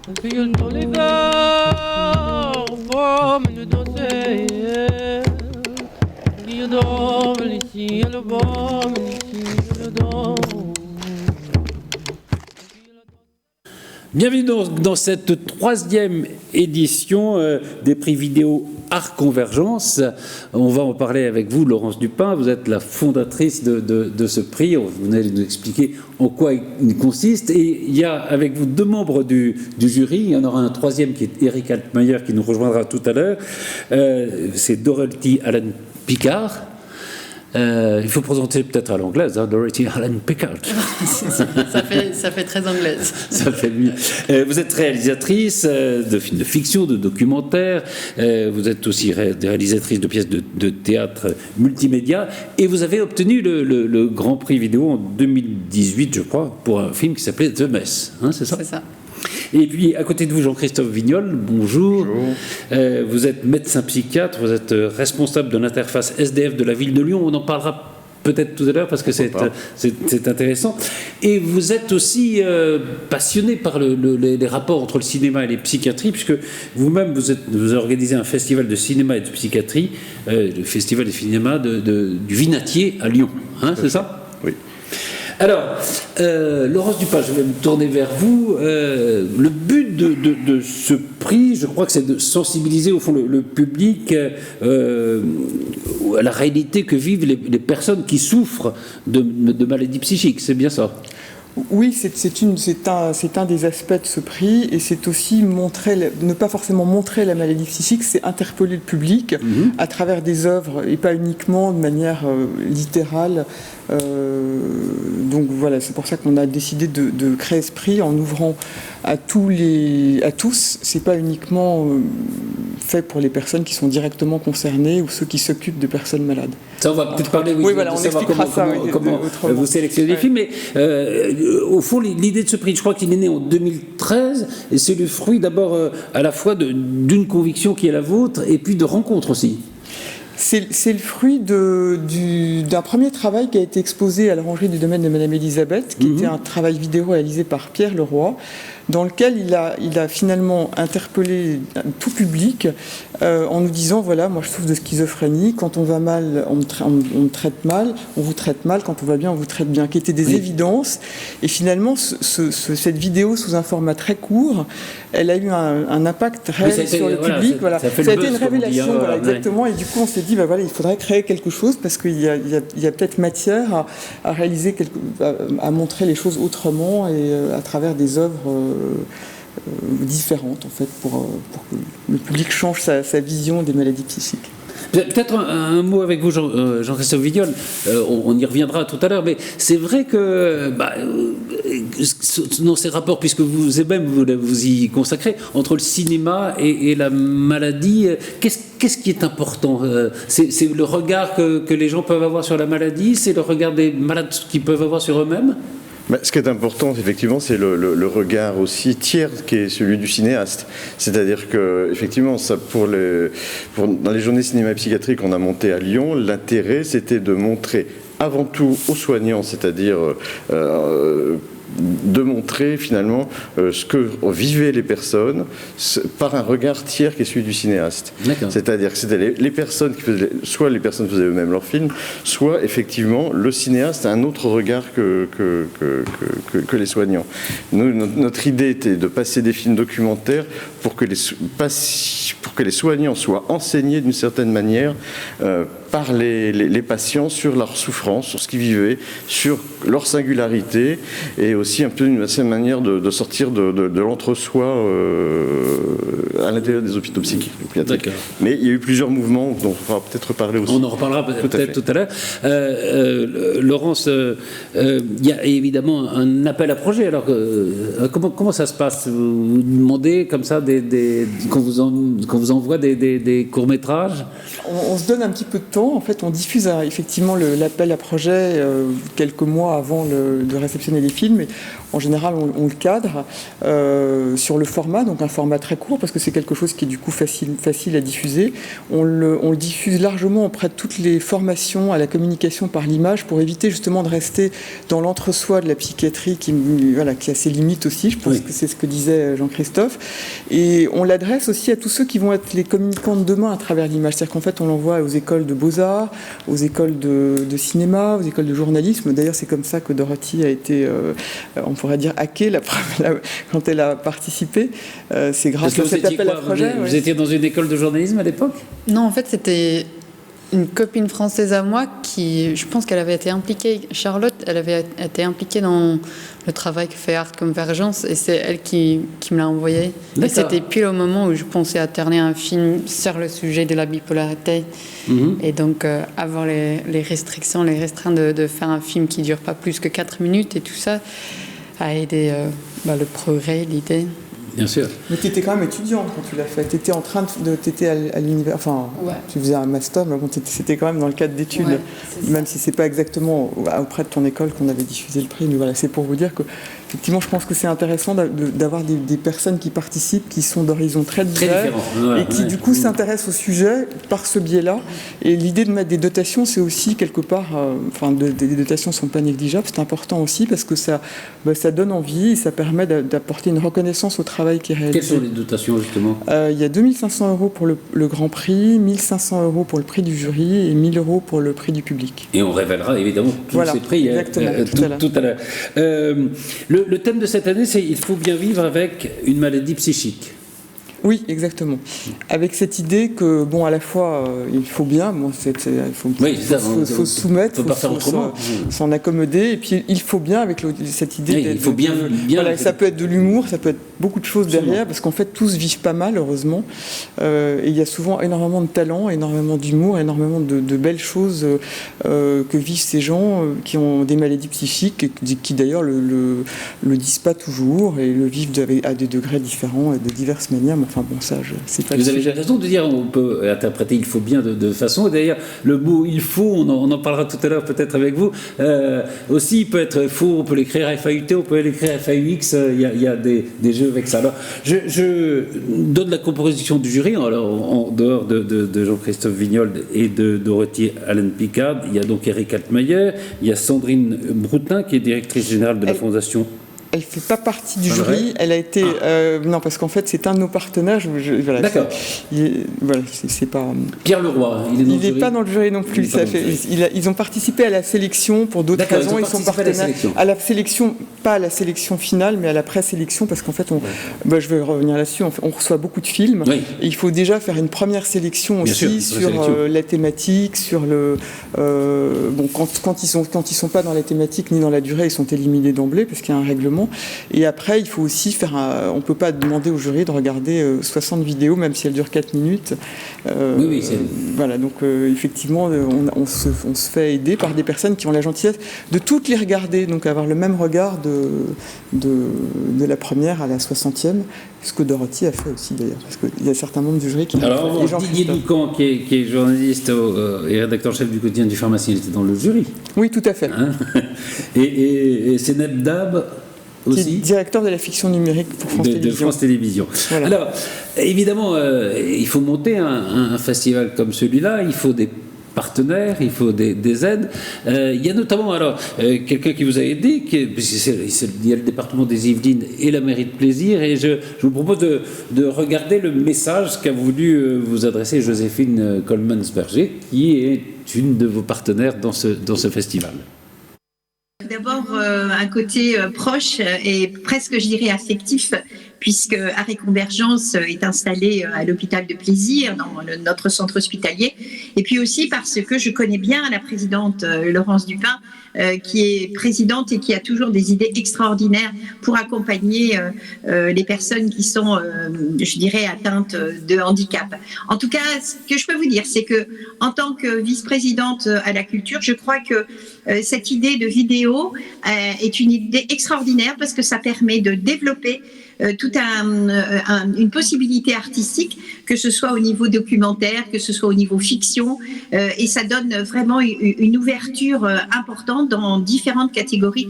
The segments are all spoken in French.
Feel the liver from the dossier. You don't really see the bomb, you don't. Bienvenue dans cette troisième édition des prix vidéo Art Convergence. On va en parler avec vous, Laurence Dupin. Vous êtes la fondatrice de ce prix. Vous allez nous expliquer en quoi il consiste. Et il y a avec vous deux membres du jury. Il y en aura un troisième qui est Eric Altmaier qui nous rejoindra tout à l'heure. C'est Dorothy Allen Pickard. Il faut présenter peut-être à l'anglaise, hein, Dorothy Allen Pickard. ça fait très anglaise. Ça fait mieux. Vous êtes réalisatrice de films de fiction, de documentaires. Vous êtes aussi réalisatrice de pièces de théâtre multimédia. Et vous avez obtenu le Grand Prix vidéo en 2018, je crois, pour un film qui s'appelait The Mess. Hein, c'est ça ? C'est ça. Et puis, à côté de vous, Jean-Christophe Vignol, bonjour. Bonjour. Vous êtes médecin psychiatre, vous êtes responsable de l'interface SDF de la ville de Lyon. On en parlera peut-être tout à l'heure parce que c'est intéressant. Et vous êtes aussi passionné par les rapports entre le cinéma et les psychiatries, puisque vous-même, vous organisez un festival de cinéma et de psychiatrie, le festival de cinéma du Vinatier à Lyon. Hein, c'est ça ? Oui. Alors, Laurence Dupin, je vais me tourner vers vous. Le but de ce prix, je crois que c'est de sensibiliser au fond le public à la réalité que vivent les personnes qui souffrent de maladies psychiques. C'est bien ça ? Oui, c'est un des aspects de ce prix, et c'est aussi ne pas forcément montrer la maladie psychique, c'est interpeller le public à travers des œuvres et pas uniquement de manière littérale. Donc voilà, c'est pour ça qu'on a décidé de créer ce prix en ouvrant à tous. C'est pas uniquement fait pour les personnes qui sont directement concernées ou ceux qui s'occupent de personnes malades. Ça, on va peut-être parler oui, voilà, on expliquera comment vous sélectionnez les films, mais au fond, l'idée de ce prix, je crois qu'il est né en 2013, et c'est le fruit d'abord à la fois d'une conviction qui est la vôtre, et puis de rencontres aussi. C'est le fruit d'un premier travail qui a été exposé à l'Orangerie du domaine de Madame Elisabeth, qui était un travail vidéo réalisé par Pierre Leroy, dans lequel il a finalement interpellé tout public en nous disant, voilà, moi je souffre de schizophrénie, quand on va mal, on me traite mal, on vous traite mal, quand on va bien, on vous traite bien, qui étaient des évidences. Et finalement, cette vidéo, sous un format très court, elle a eu un impact réel sur le public. Voilà. Ça a été une révélation, voilà, exactement. Et du coup, on s'est dit, voilà, il faudrait créer quelque chose, parce qu'il y a peut-être matière à réaliser, à montrer les choses autrement et à travers des œuvres différentes, en fait, pour que le public change sa vision des maladies psychiques. Peut-être un mot avec vous, Jean-Christophe Vignol, on y reviendra tout à l'heure, mais c'est vrai que dans ces rapports, puisque vous-même vous y consacrez, entre le cinéma et la maladie, qu'est-ce qui est important ? C'est le regard que les gens peuvent avoir sur la maladie, c'est le regard des malades qu'ils peuvent avoir sur eux-mêmes ? Ce qui est important, effectivement, c'est le regard aussi tiers qui est celui du cinéaste. C'est-à-dire que, effectivement, dans les journées cinéma et psychiatrie qu'on a montées à Lyon, l'intérêt, c'était de montrer avant tout aux soignants, c'est-à-dire de montrer finalement ce que vivaient les personnes par un regard tiers qui est celui du cinéaste. D'accord. C'est-à-dire que c'était les personnes qui faisaient, soit les personnes faisaient eux-mêmes leurs films, soit effectivement le cinéaste a un autre regard que les soignants. Nous, notre idée était de passer des films documentaires pour que les soignants soient enseignés d'une certaine manière par les patients sur leur souffrance, sur ce qu'ils vivaient, sur leur singularité, et aussi un peu d'une certaine manière de sortir de l'entre-soi à l'intérieur des hôpitaux psychiatriques. Mais il y a eu plusieurs mouvements dont on va peut-être reparler aussi. On en reparlera peut-être tout à l'heure. Laurence, il y a évidemment un appel à projet. Alors, comment ça se passe ? Vous demandez comme ça qu'on vous envoie des courts-métrages ? On se donne un petit peu de temps. En fait, on diffuse effectivement l'appel à projet quelques mois avant de réceptionner les films. Et en général, on le cadre sur le format, donc un format très court, parce que c'est quelque chose qui est du coup facile à diffuser. On le diffuse largement auprès de toutes les formations à la communication par l'image pour éviter justement de rester dans l'entre-soi de la psychiatrie qui a ses limites aussi. Je pense que c'est ce que disait Jean-Christophe. Et on l'adresse aussi à tous ceux qui vont être les communicants de demain à travers l'image. C'est-à-dire qu'en fait, on l'envoie aux écoles de beaux-arts, aux écoles de cinéma, aux écoles de journalisme. D'ailleurs, c'est comme ça que Dorothy a été, on pourrait dire, hackée quand elle a participé. C'est grâce à cet appel à projet. Vous étiez dans une école de journalisme à l'époque ? Non, en fait, c'était une copine française à moi qui, je pense qu'elle avait été impliquée, Charlotte, elle avait été impliquée dans le travail que fait Art Convergence, et c'est elle qui me l'a envoyé. Et c'était pile au moment où je pensais à tourner un film sur le sujet de la bipolarité. Et donc, avoir les restrictions, les restreintes de faire un film qui ne dure pas plus que 4 minutes et tout ça, a aidé le progrès, l'idée. Bien sûr. Mais tu étais quand même étudiante quand tu l'as fait. Tu étais en train t'étais à l'université. Enfin, tu faisais un master, mais bon, c'était quand même dans le cadre d'études. Ouais, même si c'est pas exactement auprès de ton école qu'on avait diffusé le prix. Mais voilà, c'est pour vous dire que, effectivement, je pense que c'est intéressant d'avoir des personnes qui participent, qui sont d'horizons très divers et qui, du coup, s'intéressent au sujet par ce biais-là. Et l'idée de mettre des dotations, c'est aussi quelque part. Des dotations ne sont pas négligeables. C'est important aussi parce que ça donne envie et ça permet d'apporter une reconnaissance au travail qui est réalisé. Quelles sont les dotations, justement ? Il y a 2 500 € pour le Grand Prix, 1 500 € pour le prix du jury et 1 000 € pour le prix du public. Et on révélera évidemment tous ces prix tout à l'heure. Le thème de cette année, c'est « Il faut bien vivre avec une maladie psychique ». Oui, exactement. Avec cette idée que, bon, à la fois, il faut bien, il faut se soumettre, il faut s'en accommoder, et puis il faut bien avec cette idée. Il faut bien. Ça peut être de l'humour, ça peut être beaucoup de choses derrière, parce qu'en fait, tous vivent pas mal, heureusement. Et il y a souvent énormément de talent, énormément d'humour, énormément de belles choses que vivent ces gens qui ont des maladies psychiques, et qui d'ailleurs le disent pas toujours, et le vivent à des degrés différents et de diverses manières. Enfin bon, ça, c'est pas. Vous avez raison de dire, on peut interpréter il faut bien de façon. D'ailleurs, le mot il faut, on en parlera tout à l'heure peut-être avec vous. Aussi, il peut être faux, on peut l'écrire FAUT, on peut l'écrire FAUX. Il y a des jeux avec ça. Alors, je donne la composition du jury. Alors, en dehors de Jean-Christophe Vignol et de Dorothy Allen-Picard, il y a donc Eric Altmaier, il y a Sandrine Broutin qui est directrice générale de la Fondation. Elle ne fait pas partie du jury. Elle a été non, parce qu'en fait c'est un de nos partenaires. Voilà, d'accord. C'est pas. Pierre Leroy. Il n'est pas dans le jury non plus. Ils ont participé à la sélection pour d'autres raisons. Ils sont partenaires à la sélection, pas à la sélection finale, mais à la présélection, parce qu'en fait, je vais revenir là-dessus. On reçoit beaucoup de films. Oui. Et il faut déjà faire une première sélection aussi sur la thématique, sur le. Quand ils sont pas dans la thématique ni dans la durée, ils sont éliminés d'emblée parce qu'il y a un règlement. Et après, il faut aussi on ne peut pas demander au jury de regarder 60 vidéos, même si elles durent 4 minutes. Voilà, donc effectivement, on se fait aider par des personnes qui ont la gentillesse de toutes les regarder, donc avoir le même regard de la première à la 60e, ce que Dorothy a fait aussi d'ailleurs, parce qu'il y a certains membres du jury qui... Alors, Didier Doucan, qui est journaliste et rédacteur chef du quotidien du pharmacien, il était dans le jury. Oui, tout à fait. Hein et Seneb Dab aussi, qui est directeur de la fiction numérique pour France Télévisions. De France Télévisions. Voilà. Alors, évidemment, il faut monter un festival comme celui-là, il faut des partenaires, il faut des aides. Il y a notamment quelqu'un qui vous a aidé, il y a le département des Yvelines et la mairie de Plaisir, et je vous propose de regarder le message qu'a voulu vous adresser Joséphine Coleman-Berger, qui est une de vos partenaires dans ce festival. D'abord, un côté proche et presque, je dirais, affectif, puisque Arrêt Convergence est installé à l'hôpital de Plaisir, dans notre centre hospitalier, et puis aussi parce que je connais bien la présidente Laurence Dupin, qui est présidente et qui a toujours des idées extraordinaires pour accompagner les personnes qui sont, je dirais, atteintes de handicap. En tout cas, ce que je peux vous dire, c'est que en tant que vice-présidente à la culture, je crois que cette idée de vidéo est une idée extraordinaire parce que ça permet de développer tout une possibilité artistique, que ce soit au niveau documentaire, que ce soit au niveau fiction, et ça donne vraiment une ouverture importante dans différentes catégories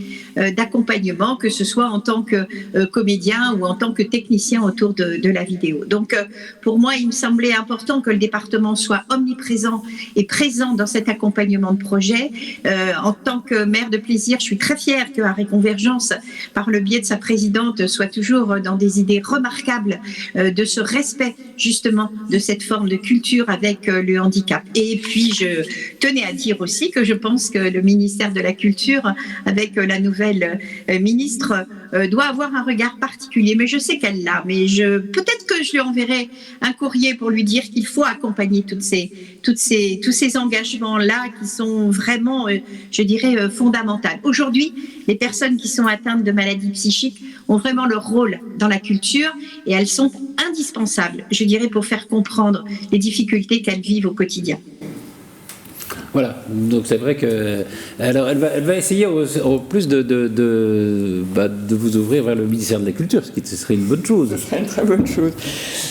d'accompagnement, que ce soit en tant que comédien ou en tant que technicien autour de la vidéo. Donc pour moi, il me semblait important que le département soit omniprésent et présent dans cet accompagnement de projet. En tant que maire de Plaisir, je suis très fière que Arrêt Convergence, par le biais de sa présidente, soit toujours dans des idées remarquables de ce respect justement de cette forme de culture avec le handicap. Et puis je tenais à dire aussi que je pense que le ministère de la Culture, avec la nouvelle ministre, doit avoir un regard particulier. Mais je sais qu'elle l'a. Mais peut-être que je lui enverrai un courrier pour lui dire qu'il faut accompagner tous ces engagements-là qui sont vraiment, je dirais, fondamentaux. Aujourd'hui, les personnes qui sont atteintes de maladies psychiques ont vraiment leur rôle dans la culture et elles sont indispensables, je dirais, pour faire comprendre les difficultés qu'elles vivent au quotidien. Voilà, donc c'est vrai que alors elle va essayer en plus de vous ouvrir vers le ministère de la Culture, ce qui serait une bonne chose. Ce serait une très bonne chose.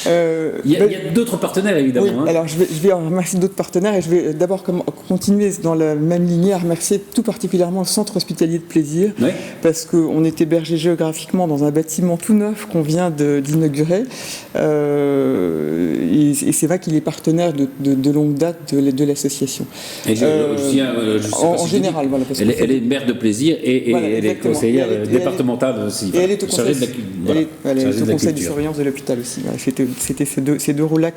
Il y a d'autres partenaires évidemment. Oui, alors je vais remercier d'autres partenaires et je vais d'abord continuer dans la même lignée à remercier tout particulièrement le Centre Hospitalier de Plaisir, oui, parce qu'on est hébergé géographiquement dans un bâtiment tout neuf qu'on vient d'inaugurer et c'est vrai qu'il est partenaire de longue date de l'association. En général, voilà, parce elle est maire de Plaisir et voilà, elle est conseillère départementale aussi. Et elle est au conseil, elle est au conseil de surveillance de l'hôpital aussi. Voilà, c'était ces deux rôles-là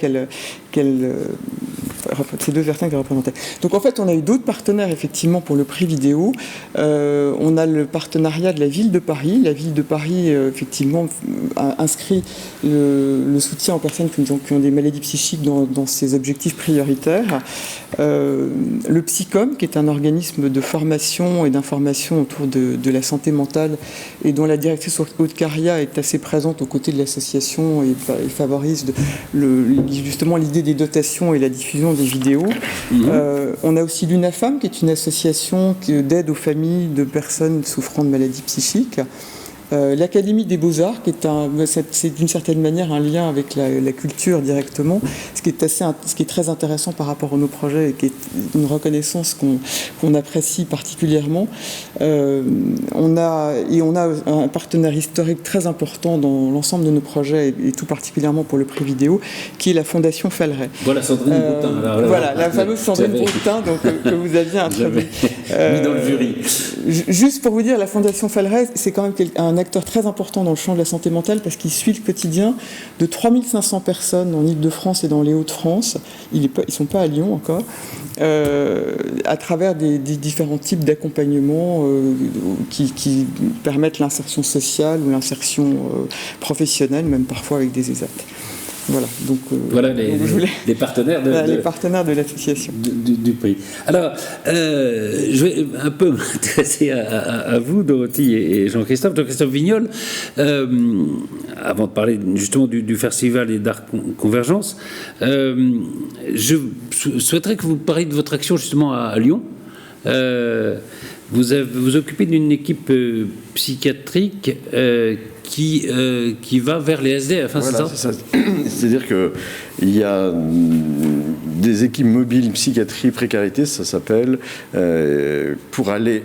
ces deux vertins qu'elle représentait. Donc en fait, on a eu d'autres partenaires effectivement pour le prix vidéo. On a le partenariat de la ville de Paris. La ville de Paris, effectivement, a inscrit le soutien aux personnes qui ont des maladies psychiques dans ses objectifs prioritaires. Le Psycom, qui est un organisme de formation et d'information autour de la santé mentale et dont la directrice Aude Caria est assez présente aux côtés de l'association et favorise justement l'idée des dotations et la diffusion des vidéos. On a aussi l'UNAFAM, qui est une association d'aide aux familles de personnes souffrant de maladies psychiques. L'Académie des Beaux-Arts, c'est d'une certaine manière un lien avec la culture directement, ce qui est très intéressant par rapport à nos projets et qui est une reconnaissance qu'on apprécie particulièrement. On a un partenaire historique très important dans l'ensemble de nos projets et tout particulièrement pour le prix vidéo, qui est la Fondation Falleret. Voilà Sandrine Broutin. Voilà, la fameuse Sandrine Broutin que vous aviez introduit. Mis dans le jury. Juste pour vous dire, la Fondation Falleret, c'est quand même un acteur très important dans le champ de la santé mentale parce qu'il suit le quotidien de 3500 personnes en Ile-de-France et dans les Hauts-de-France. Ils ne sont pas à Lyon encore. À travers des différents types d'accompagnement qui permettent l'insertion sociale ou l'insertion professionnelle, même parfois avec des ESAT. Voilà, donc voilà les partenaires les partenaires de l'association du prix. Alors, je vais un peu m'intéresser à vous, Dorothy et Jean-Christophe. Jean-Christophe Vignol, avant de parler justement du Festival et d'Art Convergence, je souhaiterais que vous parliez de votre action justement à Lyon. Vous occupez d'une équipe psychiatrique qui va vers les SDF, hein, voilà, c'est ça? C'est-à-dire qu'il y a des équipes mobiles psychiatrie précarité, ça s'appelle, pour aller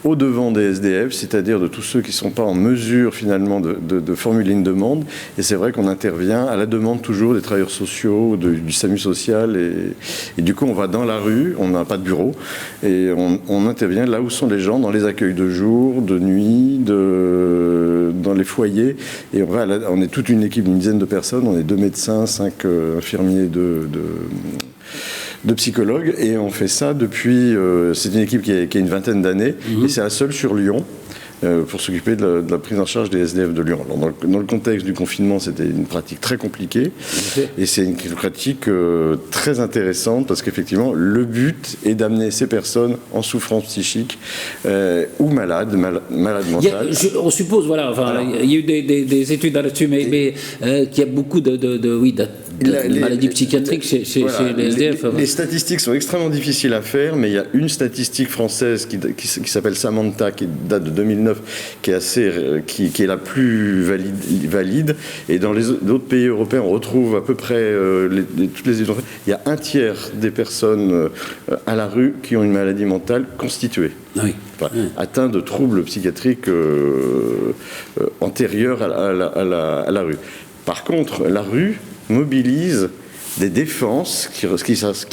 au-devant des SDF, c'est-à-dire de tous ceux qui ne sont pas en mesure finalement de formuler une demande. Et c'est vrai qu'on intervient à la demande toujours des travailleurs sociaux, du SAMU social. Et du coup, on va dans la rue, on n'a pas de bureau, et on intervient là où sont les gens, dans les accueils de jour, de nuit, dans les foyers. Et on est toute une équipe d'une dizaine de personnes, on est 2 médecins, 5 infirmiers de psychologues, et on fait ça depuis... c'est une équipe qui a une vingtaine d'années, et c'est la seule sur Lyon, pour s'occuper de la prise en charge des SDF de Lyon. Alors, dans le contexte du confinement, c'était une pratique très compliquée, et c'est une pratique très intéressante, parce qu'effectivement, le but est d'amener ces personnes en souffrance psychique ou malades mentales. On suppose, voilà, enfin, il y a eu des études là-dessus, mais qu'il y a beaucoup de maladies psychiatriques chez les SDF. Les statistiques sont extrêmement difficiles à faire, mais il y a une statistique française qui s'appelle Samantha, qui date de 2009, 2019 qui est la plus valide. Et dans les autres pays européens, on retrouve à peu près toutes les études. Il y a un tiers des personnes à la rue qui ont une maladie mentale constituée. Oui. Enfin, atteint de troubles psychiatriques antérieurs à la rue. Par contre, la rue mobilise des défenses qui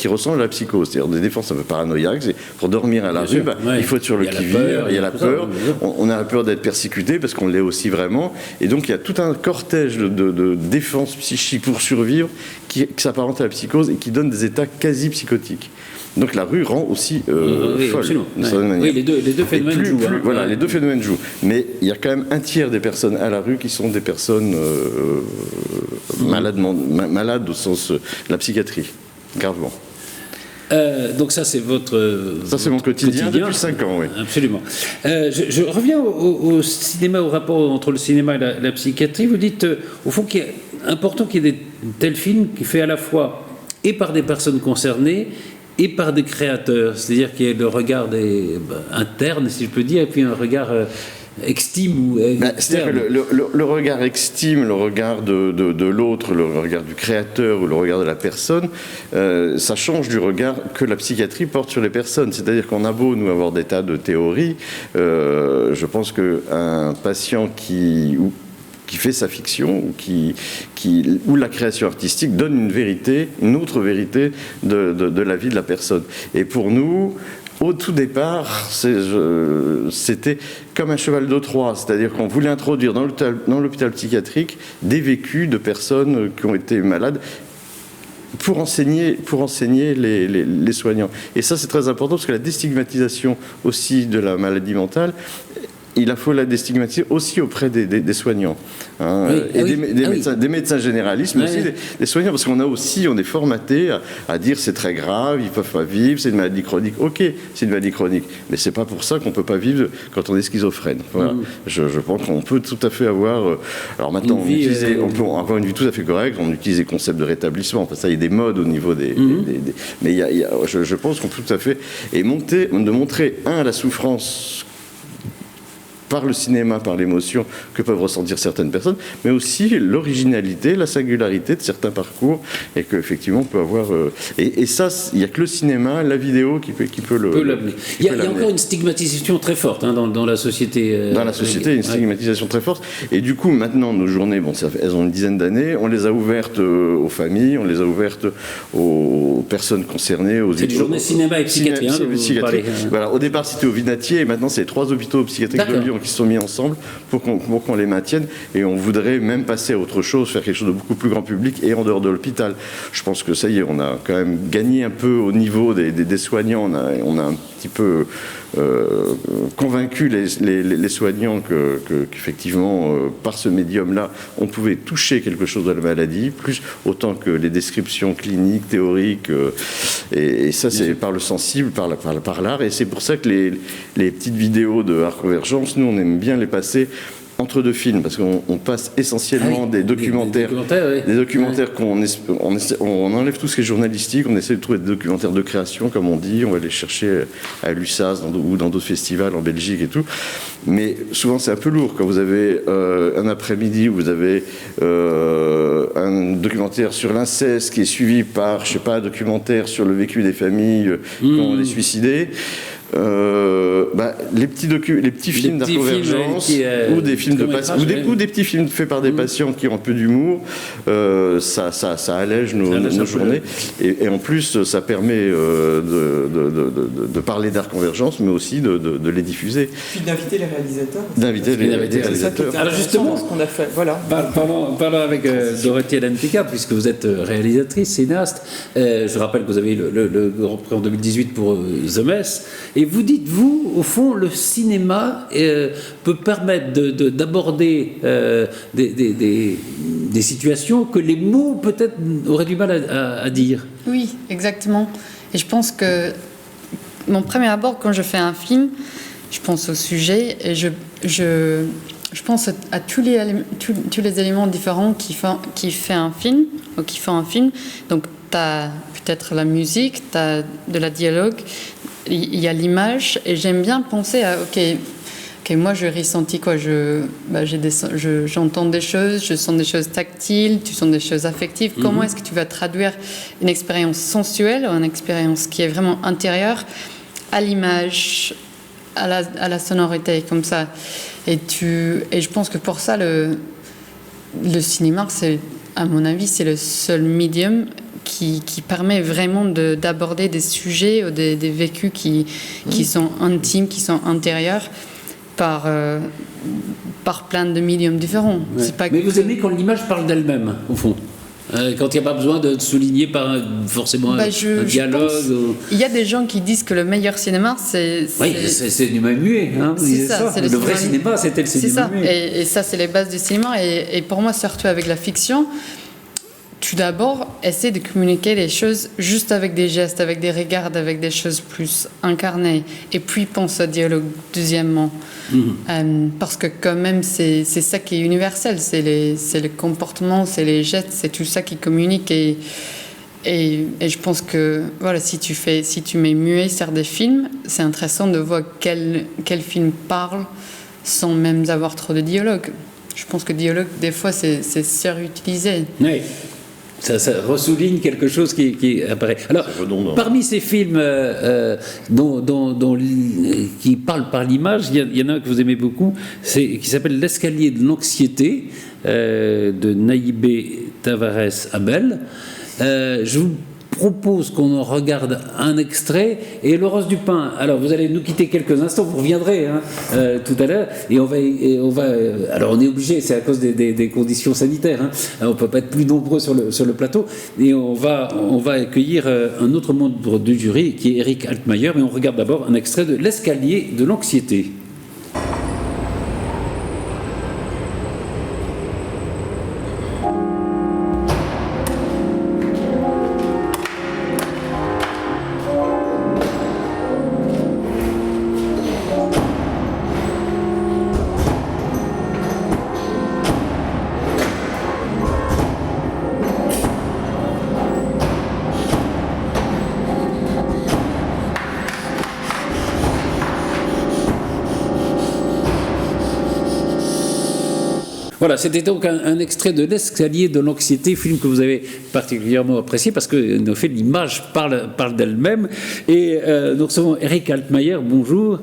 ressemblent à la psychose, c'est-à-dire des défenses un peu paranoïaques. Pour dormir à la rue, il faut être sur le qui-vive, il y a la peur, on a la peur d'être persécuté parce qu'on l'est aussi vraiment, et donc il y a tout un cortège de défenses psychiques pour survivre qui s'apparente à la psychose et qui donne des états quasi psychotiques. Donc la rue rend aussi folle. Oui, les deux phénomènes jouent. Voilà, les deux phénomènes jouent. Mais il y a quand même un tiers des personnes à la rue qui sont des personnes malades au sens de la psychiatrie, gravement. Donc ça, c'est c'est mon quotidien depuis 5 ans, oui. Absolument. Je reviens au cinéma, au rapport entre le cinéma et la psychiatrie. Vous dites, au fond, qu'il est important qu'il y ait des tels films qui fait à la fois et par des personnes concernées et par des créateurs, c'est-à-dire qu'il y ait le regard interne, si je peux dire, et puis un regard extime ou externe. C'est-à-dire que le regard extime, le regard de l'autre, le regard du créateur ou le regard de la personne, ça change du regard que la psychiatrie porte sur les personnes. C'est-à-dire qu'on a beau nous avoir des tas de théories, je pense qu'un patient qui fait sa fiction, ou la création artistique donne une autre vérité de la vie de la personne. Et pour nous, au tout départ, c'était comme un cheval de Troie, c'est-à-dire qu'on voulait introduire dans l'hôpital psychiatrique des vécus de personnes qui ont été malades pour enseigner les soignants. Et ça, c'est très important parce que la déstigmatisation aussi de la maladie mentale, il faut la déstigmatiser aussi auprès des soignants. Des médecins généralistes, mais aussi des soignants, parce on est formaté à dire c'est très grave, ils ne peuvent pas vivre, c'est une maladie chronique. Ok, c'est une maladie chronique, mais c'est pas pour ça qu'on ne peut pas vivre quand on est schizophrène. Voilà. Je pense qu'on peut tout à fait avoir... alors maintenant, on peut avoir une vie tout à fait correcte, on utilise les concepts de rétablissement, enfin, ça, il y a des modes au niveau mais je pense qu'on peut tout à fait... Et de montrer, la souffrance par le cinéma, par l'émotion que peuvent ressentir certaines personnes, mais aussi l'originalité, la singularité de certains parcours, et qu'effectivement on peut avoir... Et ça, il n'y a que le cinéma, la vidéo qui peut l'amener. Il y a encore une stigmatisation très forte dans la société. Dans la société, une stigmatisation très forte. Et du coup, maintenant, nos journées, elles ont une dizaine d'années, on les a ouvertes aux familles, on les a ouvertes aux personnes concernées. C'est des journées cinéma et psychiatrie. Voilà, au départ, c'était au Vinatier, et maintenant, c'est 3 hôpitaux psychiatriques de Lyon qui se sont mis ensemble pour qu'on les maintienne, et on voudrait même passer à autre chose, faire quelque chose de beaucoup plus grand public et en dehors de l'hôpital. Je pense que ça y est, on a quand même gagné un peu au niveau des soignants, on a un petit peu convaincu les soignants qu'effectivement, par ce médium-là, on pouvait toucher quelque chose de la maladie, plus autant que les descriptions cliniques, théoriques, et ça c'est par le sensible, par l'art, et c'est pour ça que les petites vidéos de Art Convergence, nous on aime bien les passer entre deux films, parce qu'on passe essentiellement des documentaires, des documentaires on enlève tout ce qui est journalistique, on essaie de trouver des documentaires de création, comme on dit, on va les chercher à l'USAS ou dans d'autres festivals en Belgique et tout, mais souvent c'est un peu lourd. Quand vous avez un après-midi où vous avez un documentaire sur l'inceste qui est suivi par, je sais pas, un documentaire sur le vécu des familles qui ont des suicidés, les petits films d'Art Convergence ou des films ou des petits films faits par des patients qui ont un peu d'humour, ça allège nos journées, et en plus ça permet de parler d'Art Convergence, mais aussi de les diffuser. Puis d'inviter les réalisateurs. Alors justement, ce qu'on a fait. Voilà. Parlons avec Dorothée Hélène Picard, puisque vous êtes réalisatrice, cinéaste. Je rappelle que vous avez eu le Grand Prix en 2018 pour The Mess. Et vous dites, vous, au fond, le cinéma peut permettre d'aborder des situations que les mots, peut-être, auraient du mal à dire. Oui, exactement. Et je pense que mon premier abord, quand je fais un film, je pense au sujet et je pense à tous les éléments différents qui font un film. Donc, tu as peut-être la musique, tu as de la dialogue, il y a l'image, et j'aime bien penser à, ok, que moi je ressentis quoi. J'entends des choses, je sens des choses tactiles, tu sens des choses affectives. Comment est-ce que tu vas traduire une expérience sensuelle ou une expérience qui est vraiment intérieure à l'image, à la sonorité, comme ça. Et je pense que pour ça, le cinéma, à mon avis, c'est le seul médium qui permet vraiment d'aborder des sujets ou des vécus qui sont intimes, qui sont intérieurs par plein de médiums différents. Mais vous aimez quand l'image parle d'elle-même, au fond, quand il n'y a pas besoin de souligner par forcément un dialogue. Il y a des gens qui disent que le meilleur cinéma, c'est le cinéma muet. Hein, c'est ça. Le vrai cinéma, c'était le cinéma muet. Et ça, c'est les bases du cinéma. Et pour moi, surtout avec la fiction, tout d'abord, essaie de communiquer les choses juste avec des gestes, avec des regards, avec des choses plus incarnées. Et puis pense au dialogue deuxièmement. Parce que quand même, c'est ça qui est universel. C'est le comportement, c'est les gestes, c'est tout ça qui communique. Et je pense que voilà, si tu mets muet sur des films, c'est intéressant de voir quel film parle sans même avoir trop de dialogue. Je pense que dialogue, des fois, c'est surutilisé. Oui. Ça ressouligne quelque chose qui apparaît. Alors, parmi ces films qui parlent par l'image, il y en a un que vous aimez beaucoup, qui s'appelle L'escalier de l'anxiété, de Naïbé Tavares Abel. Je vous propose qu'on en regarde un extrait. Et Laurence Dupin, alors vous allez nous quitter quelques instants, vous reviendrez tout à l'heure, et on va alors on est obligé, c'est à cause des conditions sanitaires, on ne peut pas être plus nombreux sur le plateau, et on va accueillir un autre membre du jury qui est Eric Altmaier, mais on regarde d'abord un extrait de L'escalier de l'anxiété. Voilà, c'était donc un extrait de L'escalier de l'anxiété, film que vous avez particulièrement apprécié parce que, en fait, l'image parle d'elle-même. Et nous recevons Eric Altmaier, bonjour.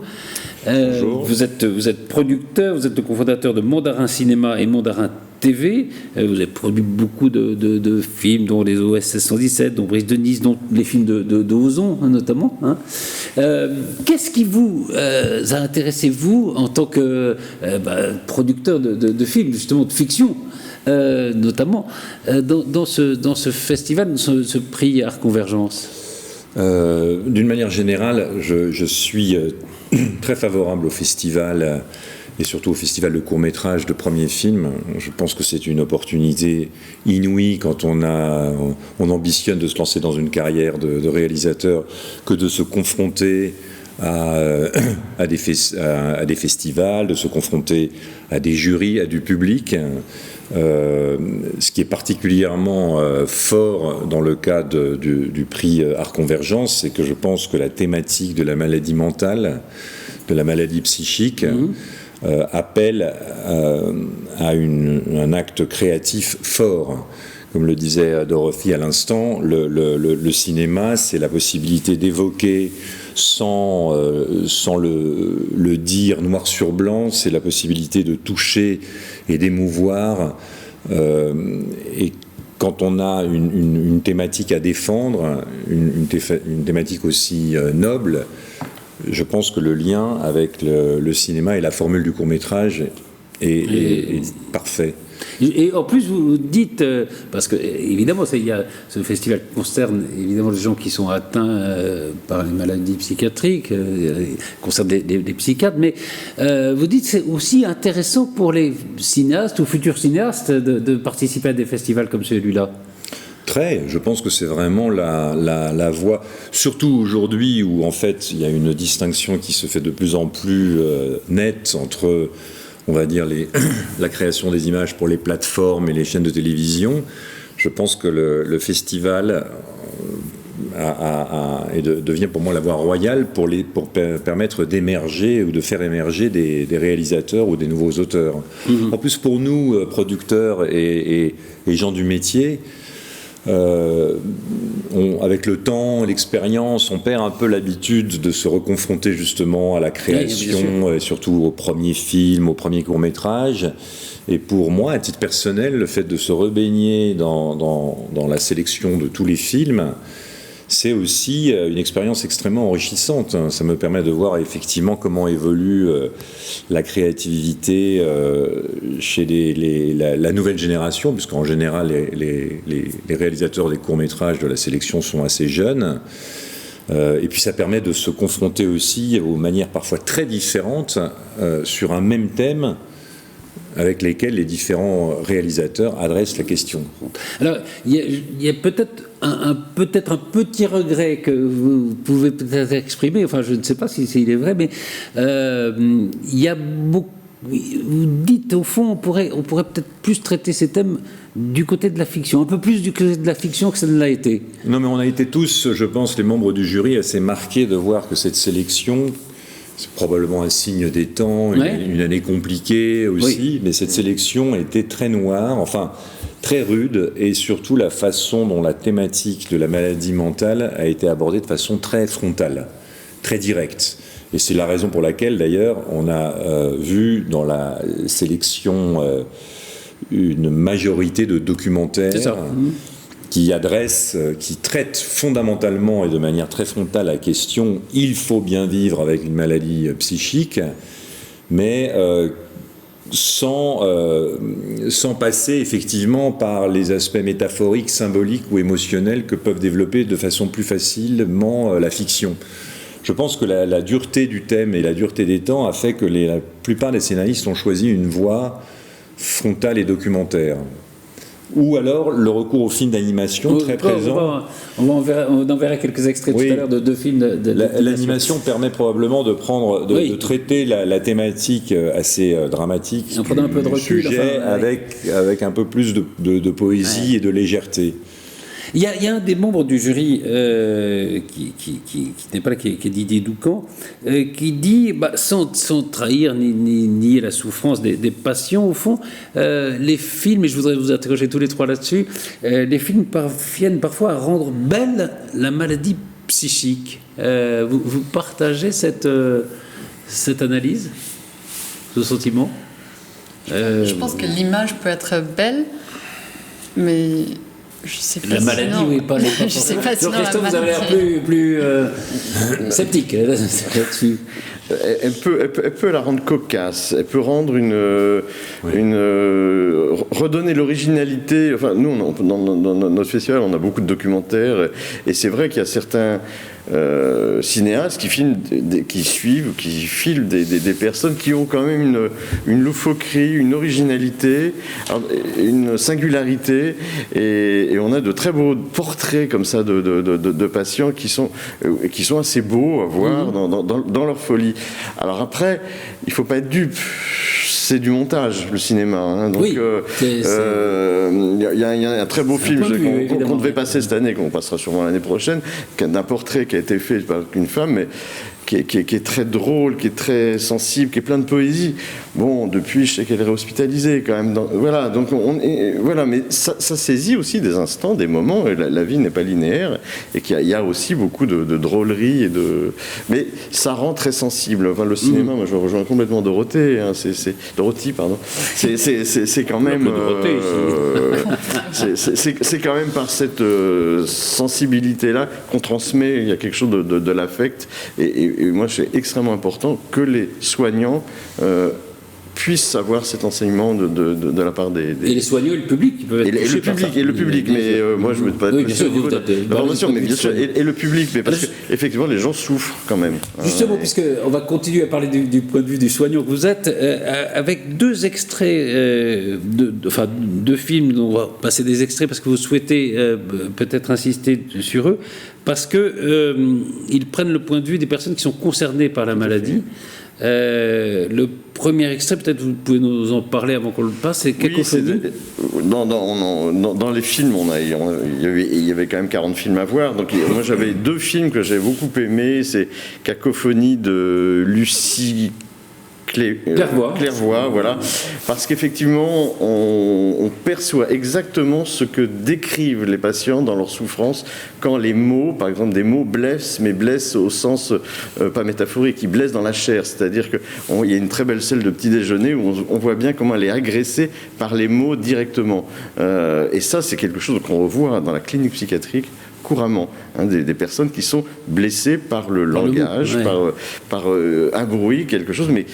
Bonjour. Vous êtes producteur, vous êtes le cofondateur de Mandarin Cinéma et Mandarin TV. Vous avez produit beaucoup de films, dont les OSS 117, dont Brise de Nice, dont les films de Ozon, notamment. Qu'est-ce qui vous a intéressé, vous, en tant que producteur de films, justement, de fiction, notamment, dans ce festival, ce prix Art Convergence? D'une manière générale, je suis très favorable au festival et surtout au festival de court-métrage de premiers films. Je pense que c'est une opportunité inouïe quand on ambitionne de se lancer dans une carrière de réalisateur, que de se confronter à des festivals, de se confronter à des jurys, à du public. Ce qui est particulièrement fort dans le cadre du prix Art Convergence, c'est que je pense que la thématique de la maladie mentale, de la maladie psychique, appelle à un acte créatif fort. Comme le disait Dorothy à l'instant, le cinéma, c'est la possibilité d'évoquer sans le dire noir sur blanc, c'est la possibilité de toucher et d'émouvoir. Et quand on a une thématique à défendre, une thématique aussi noble, je pense que le lien avec le cinéma et la formule du court-métrage est parfait. Et en plus, vous dites, parce que évidemment, ce festival concerne évidemment les gens qui sont atteints par les maladies psychiatriques, concerne des psychiatres, mais vous dites que c'est aussi intéressant pour les cinéastes ou futurs cinéastes de participer à des festivals comme celui-là. Très, je pense que c'est vraiment la voie, surtout aujourd'hui où en fait il y a une distinction qui se fait de plus en plus nette entre, on va dire, la création des images pour les plateformes et les chaînes de télévision. Je pense que le festival et devient pour moi la voie royale pour permettre d'émerger ou de faire émerger des réalisateurs ou des nouveaux auteurs. En plus, pour nous, producteurs et gens du métier, avec le temps, l'expérience, on perd un peu l'habitude de se reconfronter justement à la création, et surtout au premier film, au premier court-métrage. Et pour moi, à titre personnel, le fait de se rebaigner dans la sélection de tous les films, c'est aussi une expérience extrêmement enrichissante. Ça me permet de voir effectivement comment évolue la créativité chez la nouvelle génération, puisqu'en général, les réalisateurs des courts-métrages de la sélection sont assez jeunes. Et puis ça permet de se confronter aussi aux manières parfois très différentes sur un même thème, avec lesquels les différents réalisateurs adressent la question. Alors, il y a peut-être un petit regret que vous pouvez peut-être exprimer, enfin je ne sais pas s'il est vrai, mais il y a beaucoup. Vous dites au fond, on pourrait peut-être plus traiter ces thèmes du côté de la fiction, un peu plus du côté de la fiction que ça ne l'a été. Non, mais on a été tous, je pense, les membres du jury assez marqués de voir que cette sélection, c'est probablement un signe des temps, une année compliquée aussi, mais cette sélection était très noire, enfin très rude, et surtout la façon dont la thématique de la maladie mentale a été abordée de façon très frontale, très directe. Et c'est la raison pour laquelle, d'ailleurs, on a vu dans la sélection une majorité de documentaires qui traitent fondamentalement et de manière très frontale la question « il faut bien vivre avec une maladie psychique », mais sans passer effectivement par les aspects métaphoriques, symboliques ou émotionnels que peuvent développer de façon plus facilement la fiction. Je pense que la dureté du thème et la dureté des temps a fait que la plupart des scénaristes ont choisi une voie frontale et documentaire. Ou alors le recours au film d'animation très présent. On en verra quelques extraits tout à l'heure de films. L'animation permet probablement de traiter la thématique assez dramatique en prenant un peu de recul, sujet, avec un peu plus de poésie et de légèreté. Il y a un des membres du jury qui n'est pas là, qui est Didier Doucan, qui dit, sans trahir ni nier la souffrance des patients, au fond, les films, et je voudrais vous interroger tous les trois là-dessus, les films parviennent parfois à rendre belle la maladie psychique. Vous partagez cette analyse, ce sentiment? Je pense que l'image peut être belle, mais... Je sais pas. La maladie, oui, pas les. Je sais pas. Sinon, Christophe, vous avez l'air plus sceptique là-dessus. Elle peut la rendre cocasse. Elle peut rendre redonner l'originalité. Enfin, nous, dans notre festival, on a beaucoup de documentaires, et c'est vrai qu'il y a certains cinéastes qui filment, qui filment des personnes qui ont quand même une loufoquerie, une originalité, une singularité, et on a de très beaux portraits comme ça de patients qui sont assez beaux à voir dans leur folie. Alors après, il faut pas être dupe. C'est du montage, le cinéma. Hein. Donc, il y a un très beau film qu'on devait passer cette année, qu'on passera sûrement l'année prochaine, d'un portrait qui a été fait par une femme, mais qui est très drôle, qui est très sensible, qui est plein de poésie. Bon, depuis, je sais qu'elle est réhospitalisée quand même. Voilà, donc mais ça saisit aussi des instants, des moments. La vie n'est pas linéaire, et qu'il y a aussi beaucoup de drôlerie mais ça rend très sensible. Enfin, le cinéma, moi, je rejoins complètement Dorothée. Hein, Dorothy, pardon. C'est quand même. C'est quand même par cette sensibilité-là qu'on transmet. Il y a quelque chose de l'affect, et moi, c'est extrêmement important que les soignants puissent avoir cet enseignement de la part des... Et les soignants et le public qui peuvent être touchés par ça. Et le public, mais moi je ne me pas bien sûr, la formation, mais bien sûr, et le public, mais parce qu'effectivement les gens souffrent quand même. Justement, puisqu'on va continuer à parler du point de vue du soignant que vous êtes, avec deux extraits, deux films dont on va passer des extraits parce que vous souhaitez peut-être insister sur eux, parce qu'ils prennent le point de vue des personnes qui sont concernées par la maladie. Le premier extrait, peut-être vous pouvez nous en parler avant qu'on le passe, c'est Cacophonie. Dans les films, il y avait quand même 40 films à voir. Donc moi j'avais 2 films que j'avais beaucoup aimés. C'est Cacophonie de Lucie Clairvoy, voilà. Parce qu'effectivement, on perçoit exactement ce que décrivent les patients dans leur souffrance quand les mots, par exemple des mots blessent, mais blessent au sens pas métaphorique, ils blessent dans la chair. C'est-à-dire qu'il y a une très belle scène de petit déjeuner où on voit bien comment elle est agressée par les mots directement. Et ça, c'est quelque chose qu'on revoit dans la clinique psychiatrique couramment, des personnes qui sont blessées par le langage, par un bruit, quelque chose, mais